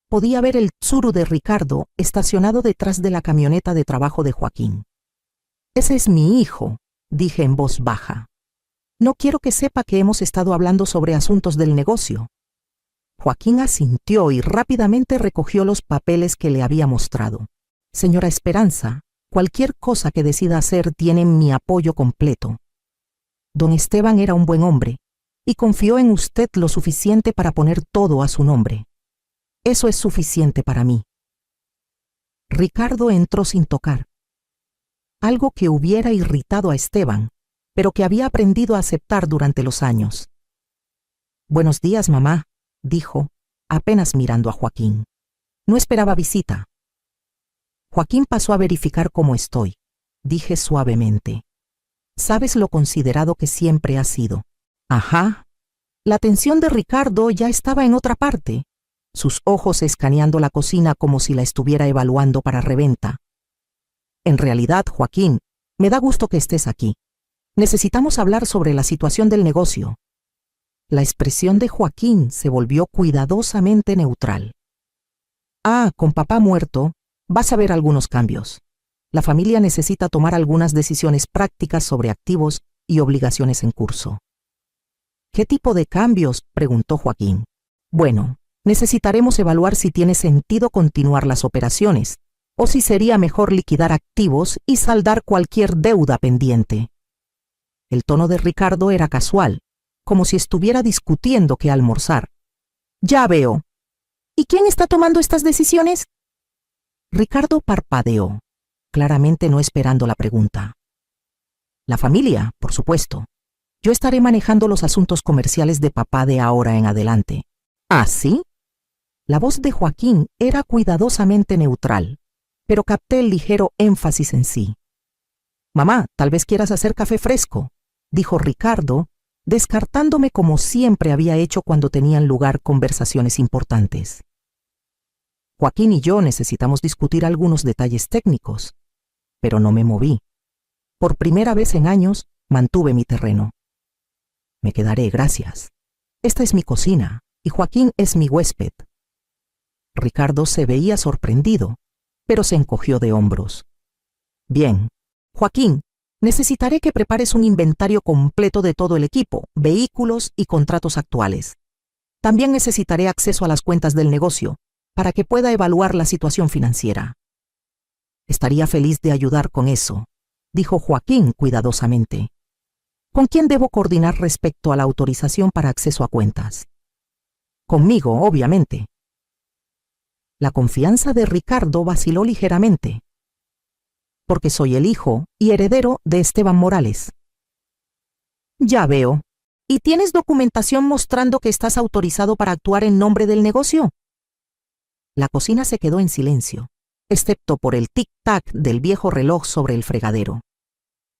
podía ver el Tsuru de Ricardo estacionado detrás de la camioneta de trabajo de Joaquín. «Ese es mi hijo», dije en voz baja. «No quiero que sepa que hemos estado hablando sobre asuntos del negocio». Joaquín asintió y rápidamente recogió los papeles que le había mostrado. «Señora Esperanza, cualquier cosa que decida hacer tiene mi apoyo completo. Don Esteban era un buen hombre y confió en usted lo suficiente para poner todo a su nombre. Eso es suficiente para mí». Ricardo entró sin tocar. Algo que hubiera irritado a Esteban, pero que había aprendido a aceptar durante los años. «Buenos días, mamá», dijo, apenas mirando a Joaquín. No esperaba visita. «Joaquín pasó a verificar cómo estoy», dije suavemente. «Sabes lo considerado que siempre has sido». «Ajá». La atención de Ricardo ya estaba en otra parte, sus ojos escaneando la cocina como si la estuviera evaluando para reventa. «En realidad, Joaquín, me da gusto que estés aquí. Necesitamos hablar sobre la situación del negocio». La expresión de Joaquín se volvió cuidadosamente neutral. Con papá muerto, vas a ver algunos cambios. La familia necesita tomar algunas decisiones prácticas sobre activos y obligaciones en curso. ¿Qué tipo de cambios?, preguntó Joaquín. Bueno, necesitaremos evaluar si tiene sentido continuar las operaciones, o si sería mejor liquidar activos y saldar cualquier deuda pendiente. El tono de Ricardo era casual, como si estuviera discutiendo qué almorzar. Ya veo. ¿Y quién está tomando estas decisiones? Ricardo parpadeó, claramente no esperando la pregunta. La familia, por supuesto. Yo estaré manejando los asuntos comerciales de papá de ahora en adelante. ¿Ah, sí? La voz de Joaquín era cuidadosamente neutral, pero capté el ligero énfasis en sí. Mamá, tal vez quieras hacer café fresco, dijo Ricardo, descartándome como siempre había hecho cuando tenían lugar conversaciones importantes. Joaquín y yo necesitamos discutir algunos detalles técnicos, pero no me moví. Por primera vez en años, mantuve mi terreno. Me quedaré, gracias. Esta es mi cocina y Joaquín es mi huésped. Ricardo se veía sorprendido, pero se encogió de hombros. Bien, Joaquín, necesitaré que prepares un inventario completo de todo el equipo, vehículos y contratos actuales. También necesitaré acceso a las cuentas del negocio para que pueda evaluar la situación financiera. Estaría feliz de ayudar con eso, dijo Joaquín cuidadosamente. ¿Con quién debo coordinar respecto a la autorización para acceso a cuentas? Conmigo, obviamente. La confianza de Ricardo vaciló ligeramente, porque soy el hijo y heredero de Esteban Morales. Ya veo. ¿Y tienes documentación mostrando que estás autorizado para actuar en nombre del negocio? La cocina se quedó en silencio, excepto por el tic-tac del viejo reloj sobre el fregadero.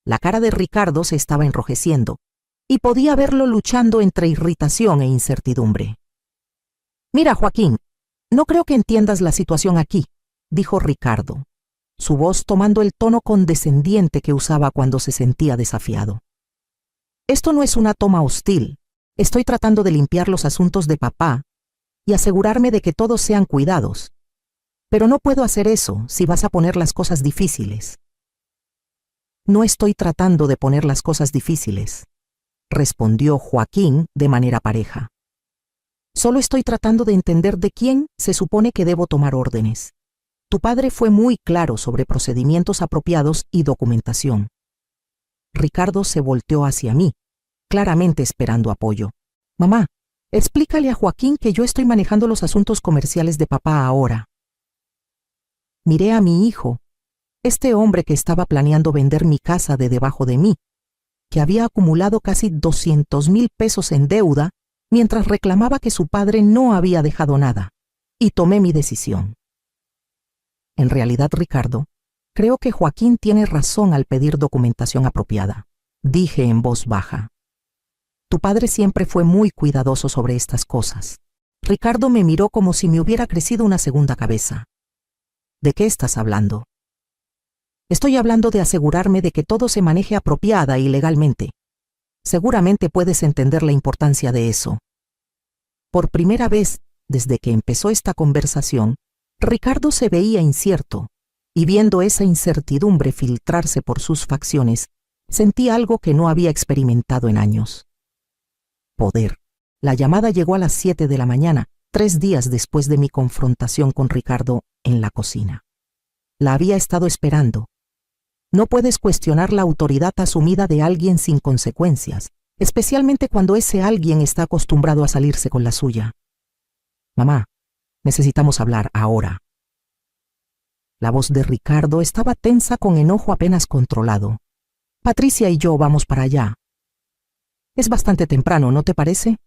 La cara de Ricardo se estaba enrojeciendo, y podía verlo luchando entre irritación e incertidumbre. Mira, Joaquín, no creo que entiendas la situación aquí, dijo Ricardo, su voz tomando el tono condescendiente que usaba cuando se sentía desafiado. Esto no es una toma hostil. Estoy tratando de limpiar los asuntos de papá y asegurarme de que todos sean cuidados. Pero no puedo hacer eso si vas a poner las cosas difíciles. No estoy tratando de poner las cosas difíciles, respondió Joaquín de manera pareja. Solo estoy tratando de entender de quién se supone que debo tomar órdenes. Tu padre fue muy claro sobre procedimientos apropiados y documentación. Ricardo se volteó hacia mí, claramente esperando apoyo. Mamá, explícale a Joaquín que yo estoy manejando los asuntos comerciales de papá ahora. Miré a mi hijo, este hombre que estaba planeando vender mi casa de debajo de mí, que había acumulado casi 200,000 pesos en deuda mientras reclamaba que su padre no había dejado nada, y tomé mi decisión. En realidad, Ricardo, creo que Joaquín tiene razón al pedir documentación apropiada, dije en voz baja. Tu padre siempre fue muy cuidadoso sobre estas cosas. Ricardo me miró como si me hubiera crecido una segunda cabeza. ¿De qué estás hablando? Estoy hablando de asegurarme de que todo se maneje apropiada y legalmente. Seguramente puedes entender la importancia de eso. Por primera vez, desde que empezó esta conversación, Ricardo se veía incierto, y viendo esa incertidumbre filtrarse por sus facciones, sentí algo que no había experimentado en años. Poder. La llamada llegó a las 7 de la mañana, 3 días después de mi confrontación con Ricardo en la cocina. La había estado esperando. No puedes cuestionar la autoridad asumida de alguien sin consecuencias, especialmente cuando ese alguien está acostumbrado a salirse con la suya. Mamá, necesitamos hablar ahora. La voz de Ricardo estaba tensa con enojo apenas controlado. Patricia y yo vamos para allá. Es bastante temprano, ¿no te parece?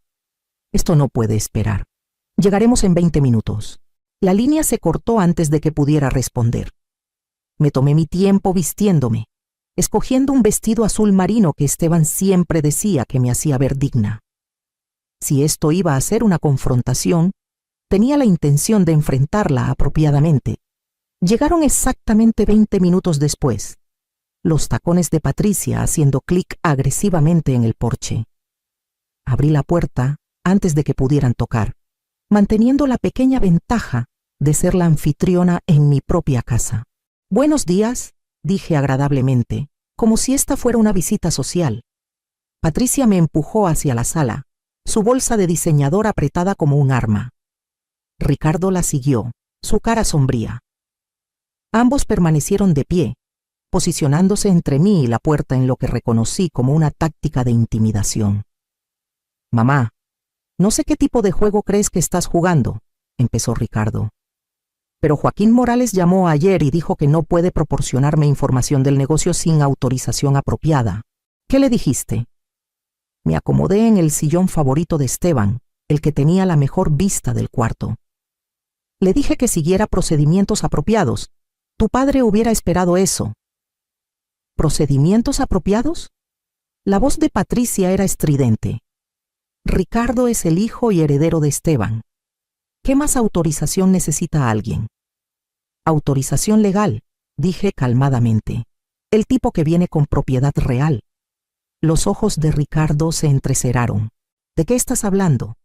Esto no puede esperar. Llegaremos en 20 minutos. La línea se cortó antes de que pudiera responder. Me tomé mi tiempo vistiéndome, escogiendo un vestido azul marino que Esteban siempre decía que me hacía ver digna. Si esto iba a ser una confrontación, tenía la intención de enfrentarla apropiadamente. Llegaron exactamente 20 minutos después, los tacones de Patricia haciendo clic agresivamente en el porche. Abrí la puerta antes de que pudieran tocar, manteniendo la pequeña ventaja de ser la anfitriona en mi propia casa. Buenos días, dije agradablemente, como si esta fuera una visita social. Patricia me empujó hacia la sala, su bolsa de diseñador apretada como un arma. Ricardo la siguió, su cara sombría. Ambos permanecieron de pie, posicionándose entre mí y la puerta en lo que reconocí como una táctica de intimidación. «Mamá, no sé qué tipo de juego crees que estás jugando», empezó Ricardo. «Pero Joaquín Morales llamó ayer y dijo que no puede proporcionarme información del negocio sin autorización apropiada. ¿Qué le dijiste?» Me acomodé en el sillón favorito de Esteban, el que tenía la mejor vista del cuarto. Le dije que siguiera procedimientos apropiados. Tu padre hubiera esperado eso. ¿Procedimientos apropiados? La voz de Patricia era estridente. Ricardo es el hijo y heredero de Esteban. ¿Qué más autorización necesita alguien? Autorización legal, dije calmadamente. El tipo que viene con propiedad real. Los ojos de Ricardo se entrecerraron. ¿De qué estás hablando?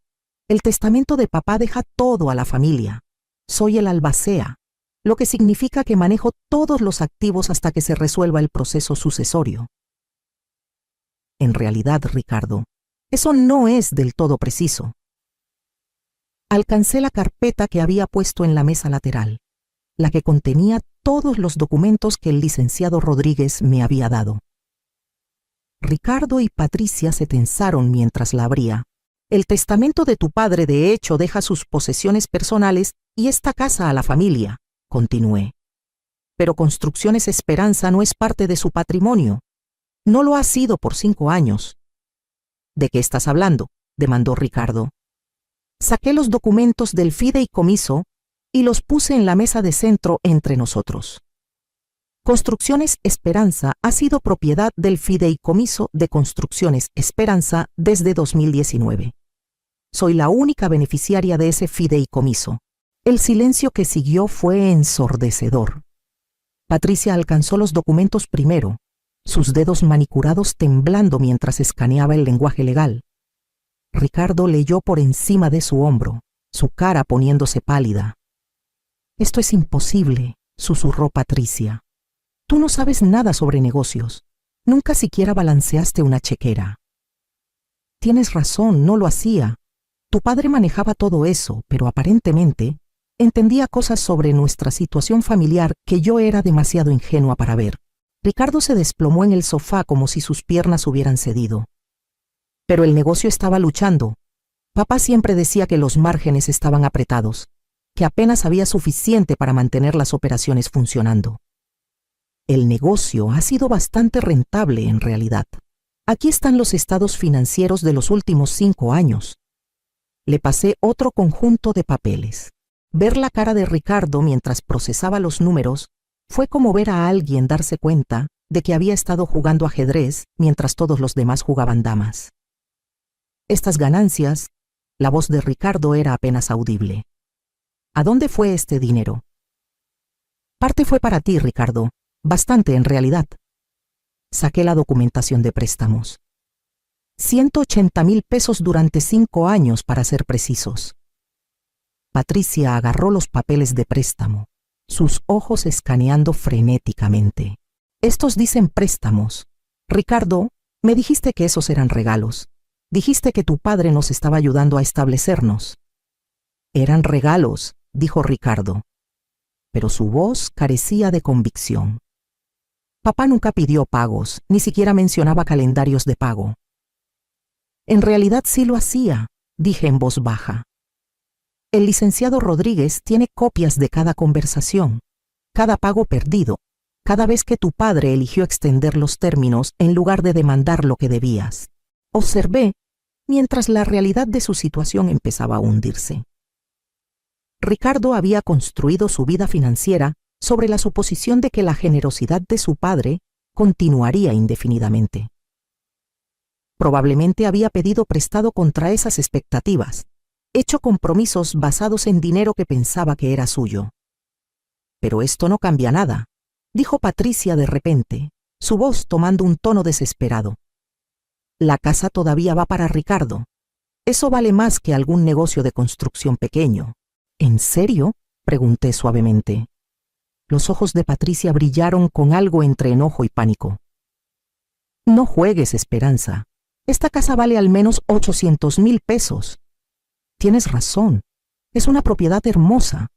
El testamento de papá deja todo a la familia. Soy el albacea, lo que significa que manejo todos los activos hasta que se resuelva el proceso sucesorio. En realidad, Ricardo, eso no es del todo preciso. Alcancé la carpeta que había puesto en la mesa lateral, la que contenía todos los documentos que el licenciado Rodríguez me había dado. Ricardo y Patricia se tensaron mientras la abría. El testamento de tu padre de hecho deja sus posesiones personales y esta casa a la familia, continué. Pero Construcciones Esperanza no es parte de su patrimonio. No lo ha sido por 5 años. ¿De qué estás hablando?, demandó Ricardo. Saqué los documentos del fideicomiso y los puse en la mesa de centro entre nosotros. Construcciones Esperanza ha sido propiedad del Fideicomiso de Construcciones Esperanza desde 2019. Soy la única beneficiaria de ese fideicomiso. El silencio que siguió fue ensordecedor. Patricia alcanzó los documentos primero, sus dedos manicurados temblando mientras escaneaba el lenguaje legal. Ricardo leyó por encima de su hombro, su cara poniéndose pálida. «Esto es imposible», susurró Patricia. «Tú no sabes nada sobre negocios. Nunca siquiera balanceaste una chequera». «Tienes razón, no lo hacía. Tu padre manejaba todo eso, pero aparentemente entendía cosas sobre nuestra situación familiar que yo era demasiado ingenua para ver». Ricardo se desplomó en el sofá como si sus piernas hubieran cedido. «Pero el negocio estaba luchando. Papá siempre decía que los márgenes estaban apretados, que apenas había suficiente para mantener las operaciones funcionando. El negocio ha sido bastante rentable en realidad. Aquí están los estados financieros de los últimos 5 años. Le pasé otro conjunto de papeles. Ver la cara de Ricardo mientras procesaba los números fue como ver a alguien darse cuenta de que había estado jugando ajedrez mientras todos los demás jugaban damas. Estas ganancias, la voz de Ricardo era apenas audible. ¿A dónde fue este dinero? Parte fue para ti, Ricardo. Bastante, en realidad. Saqué la documentación de préstamos. 180,000 pesos durante 5 años, para ser precisos. Patricia agarró los papeles de préstamo, sus ojos escaneando frenéticamente. Estos dicen préstamos. Ricardo, me dijiste que esos eran regalos. Dijiste que tu padre nos estaba ayudando a establecernos. Eran regalos, dijo Ricardo, pero su voz carecía de convicción. Papá nunca pidió pagos, ni siquiera mencionaba calendarios de pago. En realidad sí lo hacía, dije en voz baja. El licenciado Rodríguez tiene copias de cada conversación, cada pago perdido, cada vez que tu padre eligió extender los términos en lugar de demandar lo que debías. Observé, mientras la realidad de su situación empezaba a hundirse. Ricardo había construido su vida financiera sobre la suposición de que la generosidad de su padre continuaría indefinidamente. Probablemente había pedido prestado contra esas expectativas, hecho compromisos basados en dinero que pensaba que era suyo. Pero esto no cambia nada, dijo Patricia de repente, su voz tomando un tono desesperado. La casa todavía va para Ricardo. Eso vale más que algún negocio de construcción pequeño. ¿En serio?, pregunté suavemente. Los ojos de Patricia brillaron con algo entre enojo y pánico. No juegues, Esperanza. Esta casa vale al menos 800,000 pesos. Tienes razón. Es una propiedad hermosa.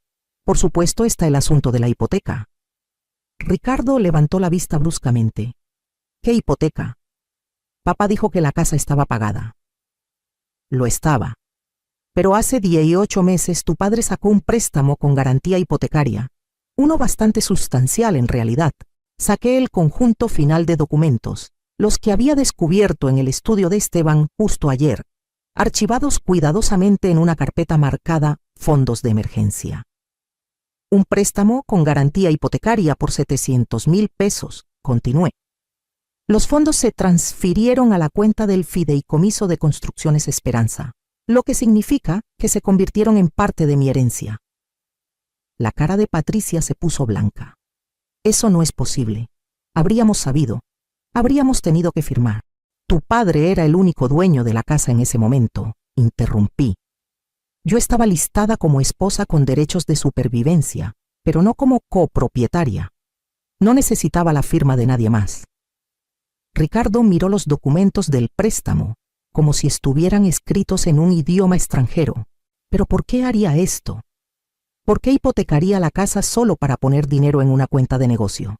Por supuesto está el asunto de la hipoteca. Ricardo levantó la vista bruscamente. ¿Qué hipoteca? Papá dijo que la casa estaba pagada. Lo estaba. Pero hace 18 meses tu padre sacó un préstamo con garantía hipotecaria. Uno bastante sustancial en realidad. Saqué el conjunto final de documentos, los que había descubierto en el estudio de Esteban justo ayer, archivados cuidadosamente en una carpeta marcada Fondos de Emergencia. Un préstamo con garantía hipotecaria por 700,000 pesos, continué. Los fondos se transfirieron a la cuenta del Fideicomiso de Construcciones Esperanza, lo que significa que se convirtieron en parte de mi herencia. La cara de Patricia se puso blanca. Eso no es posible. Habríamos sabido. Habríamos tenido que firmar. Tu padre era el único dueño de la casa en ese momento, interrumpí. Yo estaba listada como esposa con derechos de supervivencia, pero no como copropietaria. No necesitaba la firma de nadie más. Ricardo miró los documentos del préstamo, como si estuvieran escritos en un idioma extranjero. ¿Pero por qué haría esto? ¿Por qué hipotecaría la casa solo para poner dinero en una cuenta de negocio?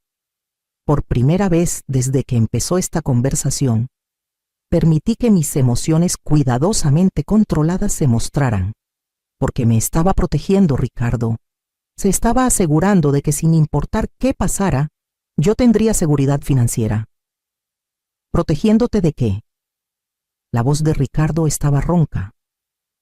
Por primera vez desde que empezó esta conversación, permití que mis emociones cuidadosamente controladas se mostraran, porque me estaba protegiendo Ricardo. Se estaba asegurando de que sin importar qué pasara, yo tendría seguridad financiera. ¿Protegiéndote de qué? La voz de Ricardo estaba ronca.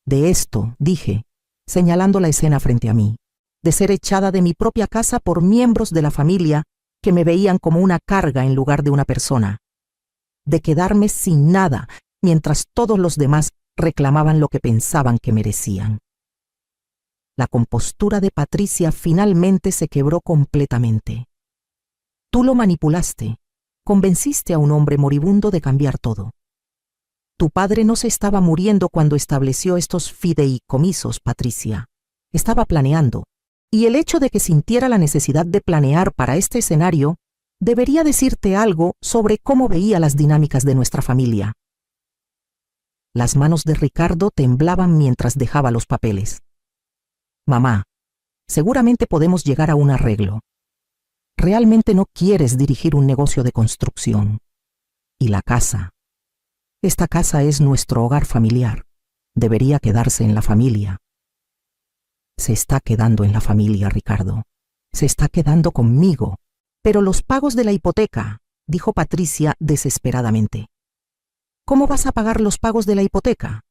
De esto, dije, señalando la escena frente a mí, de ser echada de mi propia casa por miembros de la familia que me veían como una carga en lugar de una persona, de quedarme sin nada mientras todos los demás reclamaban lo que pensaban que merecían. La compostura de Patricia finalmente se quebró completamente. Tú lo manipulaste, convenciste a un hombre moribundo de cambiar todo. Tu padre no se estaba muriendo cuando estableció estos fideicomisos, Patricia. Estaba planeando. Y el hecho de que sintiera la necesidad de planear para este escenario debería decirte algo sobre cómo veía las dinámicas de nuestra familia. Las manos de Ricardo temblaban mientras dejaba los papeles. Mamá, seguramente podemos llegar a un arreglo. Realmente no quieres dirigir un negocio de construcción. Y la casa. Esta casa es nuestro hogar familiar. Debería quedarse en la familia. Se está quedando en la familia, Ricardo. Se está quedando conmigo. Pero los pagos de la hipoteca, dijo Patricia desesperadamente. ¿Cómo vas a pagar los pagos de la hipoteca?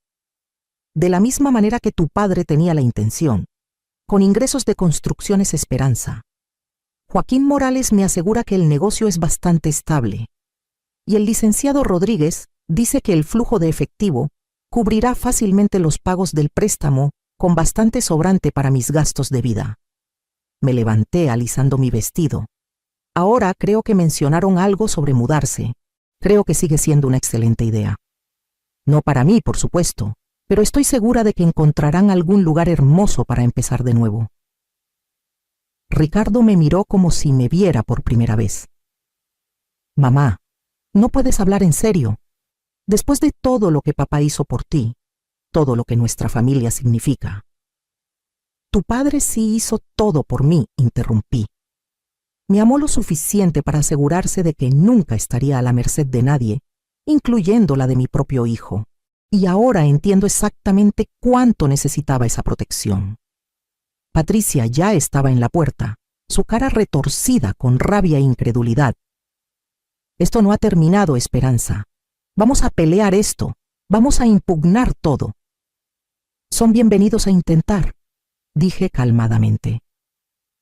De la misma manera que tu padre tenía la intención, con ingresos de Construcciones Esperanza. Joaquín Morales me asegura que el negocio es bastante estable. Y el licenciado Rodríguez dice que el flujo de efectivo cubrirá fácilmente los pagos del préstamo con bastante sobrante para mis gastos de vida. Me levanté alisando mi vestido. Ahora creo que mencionaron algo sobre mudarse. Creo que sigue siendo una excelente idea. No para mí, por supuesto, pero estoy segura de que encontrarán algún lugar hermoso para empezar de nuevo. Ricardo me miró como si me viera por primera vez. Mamá, no puedes hablar en serio. Después de todo lo que papá hizo por ti, todo lo que nuestra familia significa. Tu padre sí hizo todo por mí, interrumpí. Me amó lo suficiente para asegurarse de que nunca estaría a la merced de nadie, incluyendo la de mi propio hijo. Y ahora entiendo exactamente cuánto necesitaba esa protección. Patricia ya estaba en la puerta, su cara retorcida con rabia e incredulidad. Esto no ha terminado, Esperanza. Vamos a pelear esto. Vamos a impugnar todo. Son bienvenidos a intentar, dije calmadamente.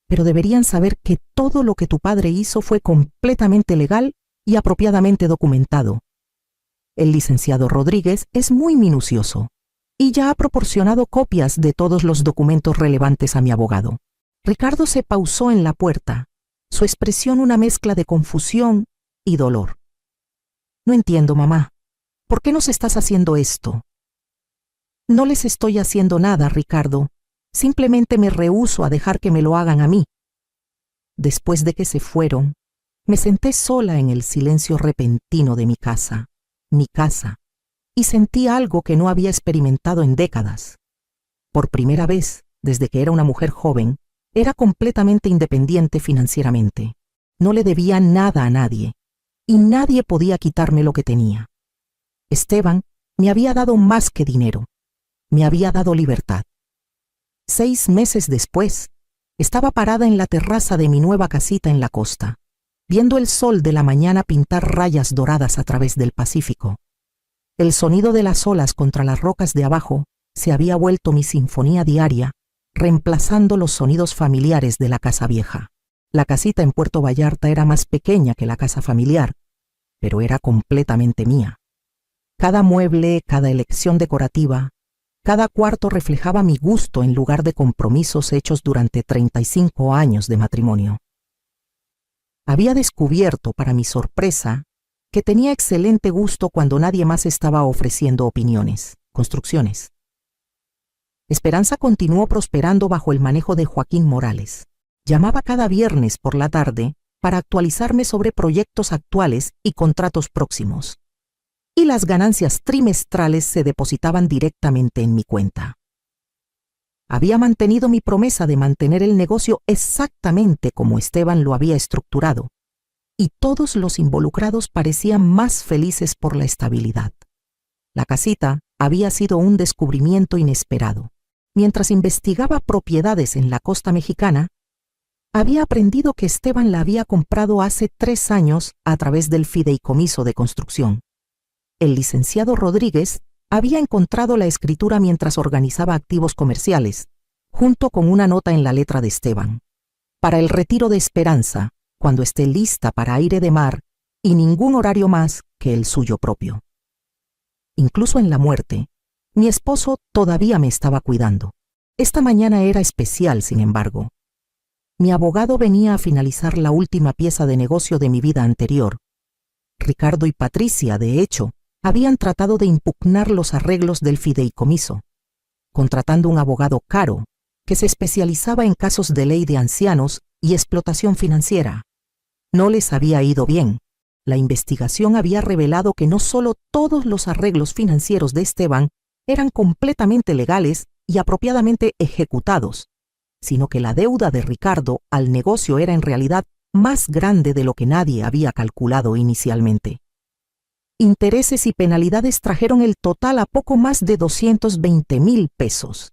Pero deberían saber que todo lo que tu padre hizo fue completamente legal y apropiadamente documentado. El licenciado Rodríguez es muy minucioso y ya ha proporcionado copias de todos los documentos relevantes a mi abogado. Ricardo se pausó en la puerta, su expresión una mezcla de confusión y dolor. No entiendo, mamá. ¿Por qué nos estás haciendo esto? No les estoy haciendo nada, Ricardo. Simplemente me rehúso a dejar que me lo hagan a mí. Después de que se fueron, me senté sola en el silencio repentino de mi casa. Mi casa, y sentí algo que no había experimentado en décadas. Por primera vez, desde que era una mujer joven, era completamente independiente financieramente. No le debía nada a nadie, y nadie podía quitarme lo que tenía. Esteban me había dado más que dinero, me había dado libertad. 6 meses después, estaba parada en la terraza de mi nueva casita en la costa, viendo el sol de la mañana pintar rayas doradas a través del Pacífico. El sonido de las olas contra las rocas de abajo se había vuelto mi sinfonía diaria, reemplazando los sonidos familiares de la casa vieja. La casita en Puerto Vallarta era más pequeña que la casa familiar, pero era completamente mía. Cada mueble, cada elección decorativa, cada cuarto reflejaba mi gusto en lugar de compromisos hechos durante 35 años de matrimonio. Había descubierto, para mi sorpresa, que tenía excelente gusto cuando nadie más estaba ofreciendo opiniones, construcciones. Esperanza continuó prosperando bajo el manejo de Joaquín Morales. Llamaba cada viernes por la tarde para actualizarme sobre proyectos actuales y contratos próximos, y las ganancias trimestrales se depositaban directamente en mi cuenta. Había mantenido mi promesa de mantener el negocio exactamente como Esteban lo había estructurado, y todos los involucrados parecían más felices por la estabilidad. La casita había sido un descubrimiento inesperado. Mientras investigaba propiedades en la costa mexicana, había aprendido que Esteban la había comprado hace 3 años a través del fideicomiso de construcción. El licenciado Rodríguez había encontrado la escritura mientras organizaba activos comerciales, junto con una nota en la letra de Esteban: para el retiro de Esperanza, cuando esté lista para aire de mar, y ningún horario más que el suyo propio. Incluso en la muerte, mi esposo todavía me estaba cuidando. Esta mañana era especial, sin embargo. Mi abogado venía a finalizar la última pieza de negocio de mi vida anterior. Ricardo y Patricia, de hecho, habían tratado de impugnar los arreglos del fideicomiso, contratando un abogado caro que se especializaba en casos de ley de ancianos y explotación financiera. No les había ido bien. La investigación había revelado que no solo todos los arreglos financieros de Esteban eran completamente legales y apropiadamente ejecutados, sino que la deuda de Ricardo al negocio era en realidad más grande de lo que nadie había calculado inicialmente. Intereses y penalidades trajeron el total a poco más de 220,000 pesos.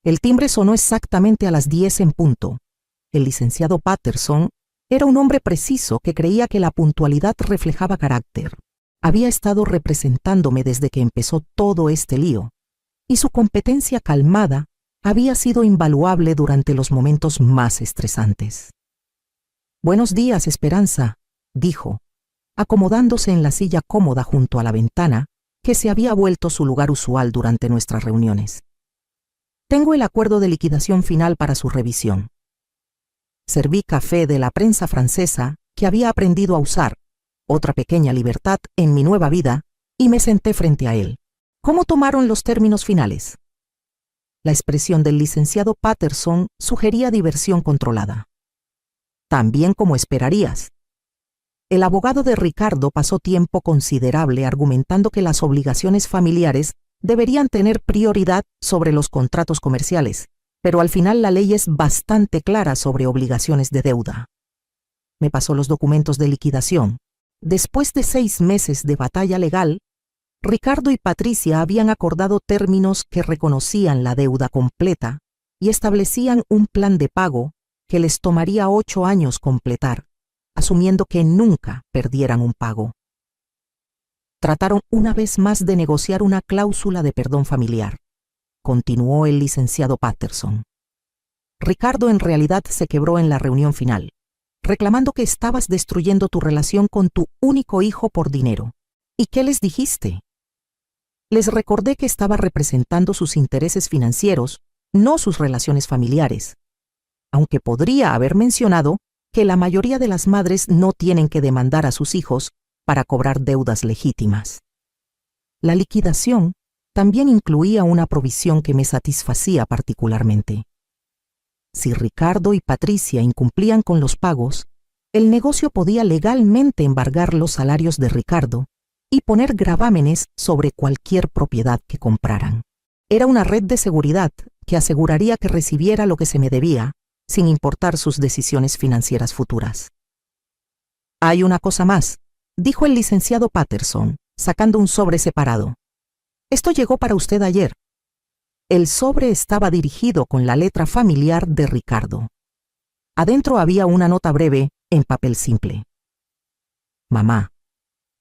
El timbre sonó exactamente a las 10 en punto. El licenciado Patterson era un hombre preciso que creía que la puntualidad reflejaba carácter. Había estado representándome desde que empezó todo este lío, y su competencia calmada había sido invaluable durante los momentos más estresantes. «Buenos días, Esperanza», dijo, acomodándose en la silla cómoda junto a la ventana, que se había vuelto su lugar usual durante nuestras reuniones. «Tengo el acuerdo de liquidación final para su revisión». Serví café de la prensa francesa que había aprendido a usar, otra pequeña libertad en mi nueva vida, y me senté frente a él. ¿Cómo tomaron los términos finales? La expresión del licenciado Patterson sugería diversión controlada. También como esperarías. El abogado de Ricardo pasó tiempo considerable argumentando que las obligaciones familiares deberían tener prioridad sobre los contratos comerciales, pero al final la ley es bastante clara sobre obligaciones de deuda. Me pasó los documentos de liquidación. Después de 6 meses de batalla legal, Ricardo y Patricia habían acordado términos que reconocían la deuda completa y establecían un plan de pago que les tomaría 8 años completar, asumiendo que nunca perdieran un pago. Trataron una vez más de negociar una cláusula de perdón familiar, continuó el licenciado Patterson. Ricardo en realidad se quebró en la reunión final, reclamando que estabas destruyendo tu relación con tu único hijo por dinero. ¿Y qué les dijiste? Les recordé que estaba representando sus intereses financieros, no sus relaciones familiares, aunque podría haber mencionado que la mayoría de las madres no tienen que demandar a sus hijos para cobrar deudas legítimas. La liquidación también incluía una provisión que me satisfacía particularmente. Si Ricardo y Patricia incumplían con los pagos, el negocio podía legalmente embargar los salarios de Ricardo y poner gravámenes sobre cualquier propiedad que compraran. Era una red de seguridad que aseguraría que recibiera lo que se me debía, sin importar sus decisiones financieras futuras. «Hay una cosa más», dijo el licenciado Patterson, sacando un sobre separado. «Esto llegó para usted ayer». El sobre estaba dirigido con la letra familiar de Ricardo. Adentro había una nota breve en papel simple. «Mamá,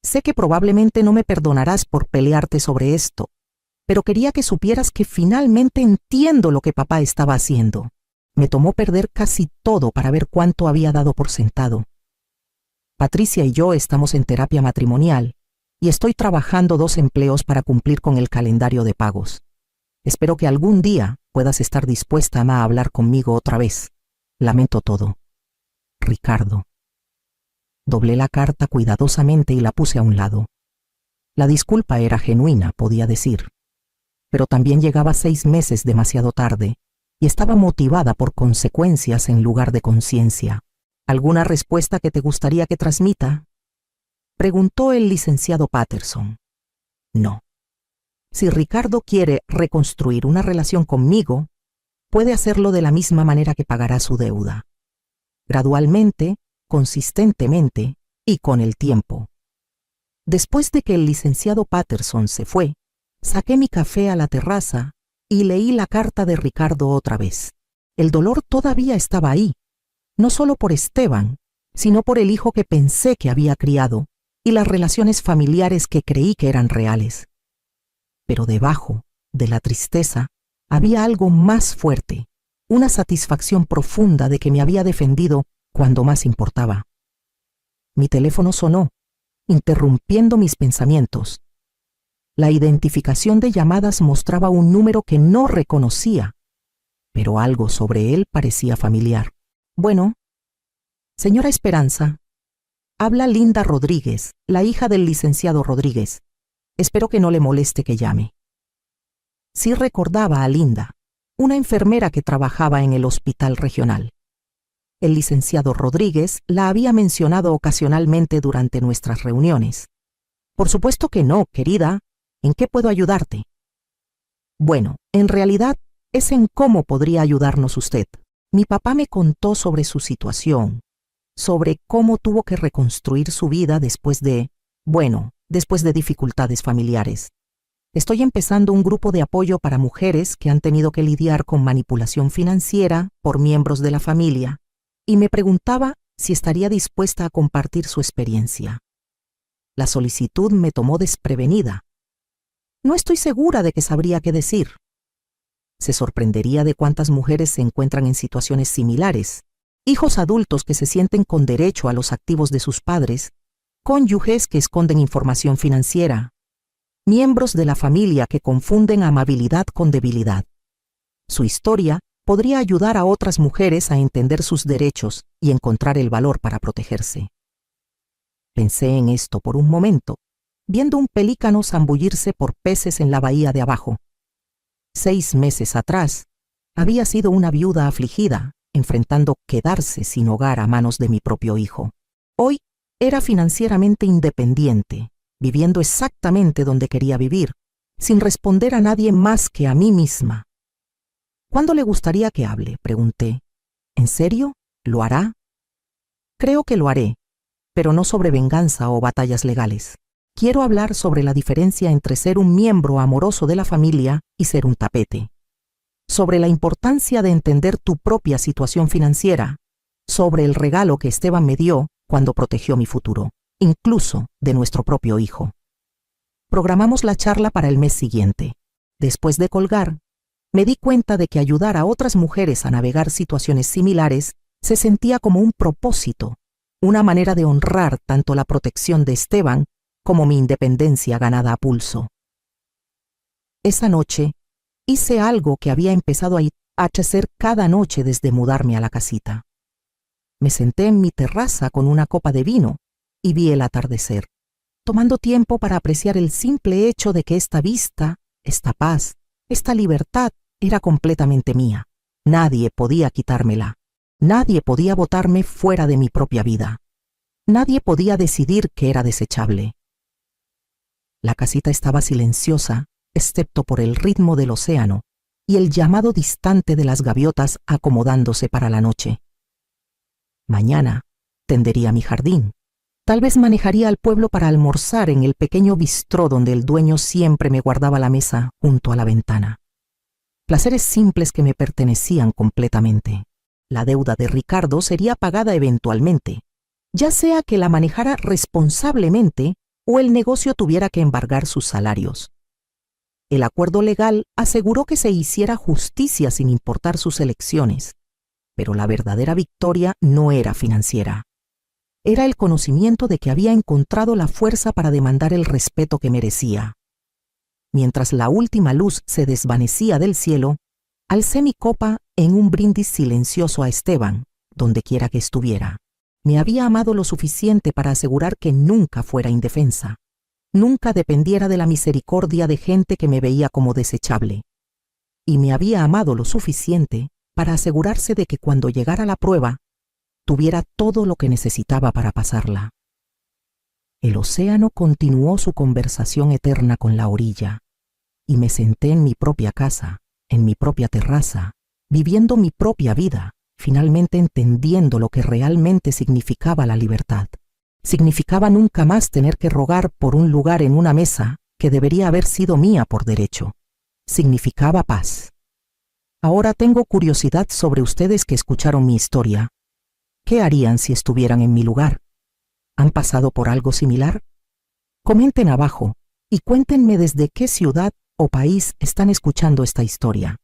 sé que probablemente no me perdonarás por pelearte sobre esto, pero quería que supieras que finalmente entiendo lo que papá estaba haciendo. Me tomó perder casi todo para ver cuánto había dado por sentado. Patricia y yo estamos en terapia matrimonial y estoy trabajando 2 empleos para cumplir con el calendario de pagos. Espero que algún día puedas estar dispuesta a hablar conmigo otra vez. Lamento todo. Ricardo». Doblé la carta cuidadosamente y la puse a un lado. La disculpa era genuina, podía decir, pero también llegaba 6 meses demasiado tarde y estaba motivada por consecuencias en lugar de conciencia. «¿Alguna respuesta que te gustaría que transmita?», preguntó el licenciado Patterson. «No. Si Ricardo quiere reconstruir una relación conmigo, puede hacerlo de la misma manera que pagará su deuda. Gradualmente, consistentemente y con el tiempo». Después de que el licenciado Patterson se fue, saqué mi café a la terraza y leí la carta de Ricardo otra vez. El dolor todavía estaba ahí, no solo por Esteban, sino por el hijo que pensé que había criado y las relaciones familiares que creí que eran reales. Pero debajo de la tristeza había algo más fuerte, una satisfacción profunda de que me había defendido cuando más importaba. Mi teléfono sonó, interrumpiendo mis pensamientos. La identificación de llamadas mostraba un número que no reconocía, pero algo sobre él parecía familiar. «Bueno, señora Esperanza, habla Linda Rodríguez, la hija del licenciado Rodríguez. Espero que no le moleste que llame». Sí recordaba a Linda, una enfermera que trabajaba en el hospital regional. El licenciado Rodríguez la había mencionado ocasionalmente durante nuestras reuniones. «Por supuesto que no, querida. ¿En qué puedo ayudarte?». «Bueno, en realidad es en cómo podría ayudarnos usted. Mi papá me contó sobre su situación, sobre cómo tuvo que reconstruir su vida después de dificultades familiares. Estoy empezando un grupo de apoyo para mujeres que han tenido que lidiar con manipulación financiera por miembros de la familia, y me preguntaba si estaría dispuesta a compartir su experiencia. La solicitud me tomó desprevenida. No estoy segura de que sabría qué decir. Se sorprendería de cuántas mujeres se encuentran en situaciones similares, hijos adultos que se sienten con derecho a los activos de sus padres, cónyuges que esconden información financiera, miembros de la familia que confunden amabilidad con debilidad. Su historia podría ayudar a otras mujeres a entender sus derechos y encontrar el valor para protegerse. Pensé en esto por un momento, viendo un pelícano zambullirse por peces en la bahía de abajo. 6 meses atrás, había sido una viuda afligida, enfrentando quedarse sin hogar a manos de mi propio hijo. Hoy era financieramente independiente, viviendo exactamente donde quería vivir, sin responder a nadie más que a mí misma. «¿Cuándo le gustaría que hable?», pregunté. «¿En serio? ¿Lo hará?». «Creo que lo haré, pero no sobre venganza o batallas legales. Quiero hablar sobre la diferencia entre ser un miembro amoroso de la familia y ser un tapete. Sobre la importancia de entender tu propia situación financiera, sobre el regalo que Esteban me dio cuando protegió mi futuro, incluso de nuestro propio hijo». Programamos la charla para el mes siguiente. Después de colgar, me di cuenta de que ayudar a otras mujeres a navegar situaciones similares se sentía como un propósito, una manera de honrar tanto la protección de Esteban como mi independencia ganada a pulso. Esa noche hice algo que había empezado a hacer cada noche desde mudarme a la casita. Me senté en mi terraza con una copa de vino y vi el atardecer, tomando tiempo para apreciar el simple hecho de que esta vista, esta paz, esta libertad era completamente mía. Nadie podía quitármela. Nadie podía botarme fuera de mi propia vida. Nadie podía decidir que era desechable. La casita estaba silenciosa, excepto por el ritmo del océano y el llamado distante de las gaviotas acomodándose para la noche. Mañana tendería mi jardín. Tal vez manejaría al pueblo para almorzar en el pequeño bistró donde el dueño siempre me guardaba la mesa junto a la ventana. Placeres simples que me pertenecían completamente. La deuda de Ricardo sería pagada eventualmente, ya sea que la manejara responsablemente o el negocio tuviera que embargar sus salarios. El acuerdo legal aseguró que se hiciera justicia sin importar sus elecciones, pero la verdadera victoria no era financiera. Era el conocimiento de que había encontrado la fuerza para demandar el respeto que merecía. Mientras la última luz se desvanecía del cielo, alcé mi copa en un brindis silencioso a Esteban, donde quiera que estuviera. Me había amado lo suficiente para asegurar que nunca fuera indefensa. Nunca dependiera de la misericordia de gente que me veía como desechable. Y me había amado lo suficiente para asegurarse de que cuando llegara la prueba, tuviera todo lo que necesitaba para pasarla. El océano continuó su conversación eterna con la orilla, y me senté en mi propia casa, en mi propia terraza, viviendo mi propia vida, finalmente entendiendo lo que realmente significaba la libertad. Significaba nunca más tener que rogar por un lugar en una mesa que debería haber sido mía por derecho. Significaba paz. Ahora tengo curiosidad sobre ustedes que escucharon mi historia. ¿Qué harían si estuvieran en mi lugar? ¿Han pasado por algo similar? Comenten abajo y cuéntenme desde qué ciudad o país están escuchando esta historia.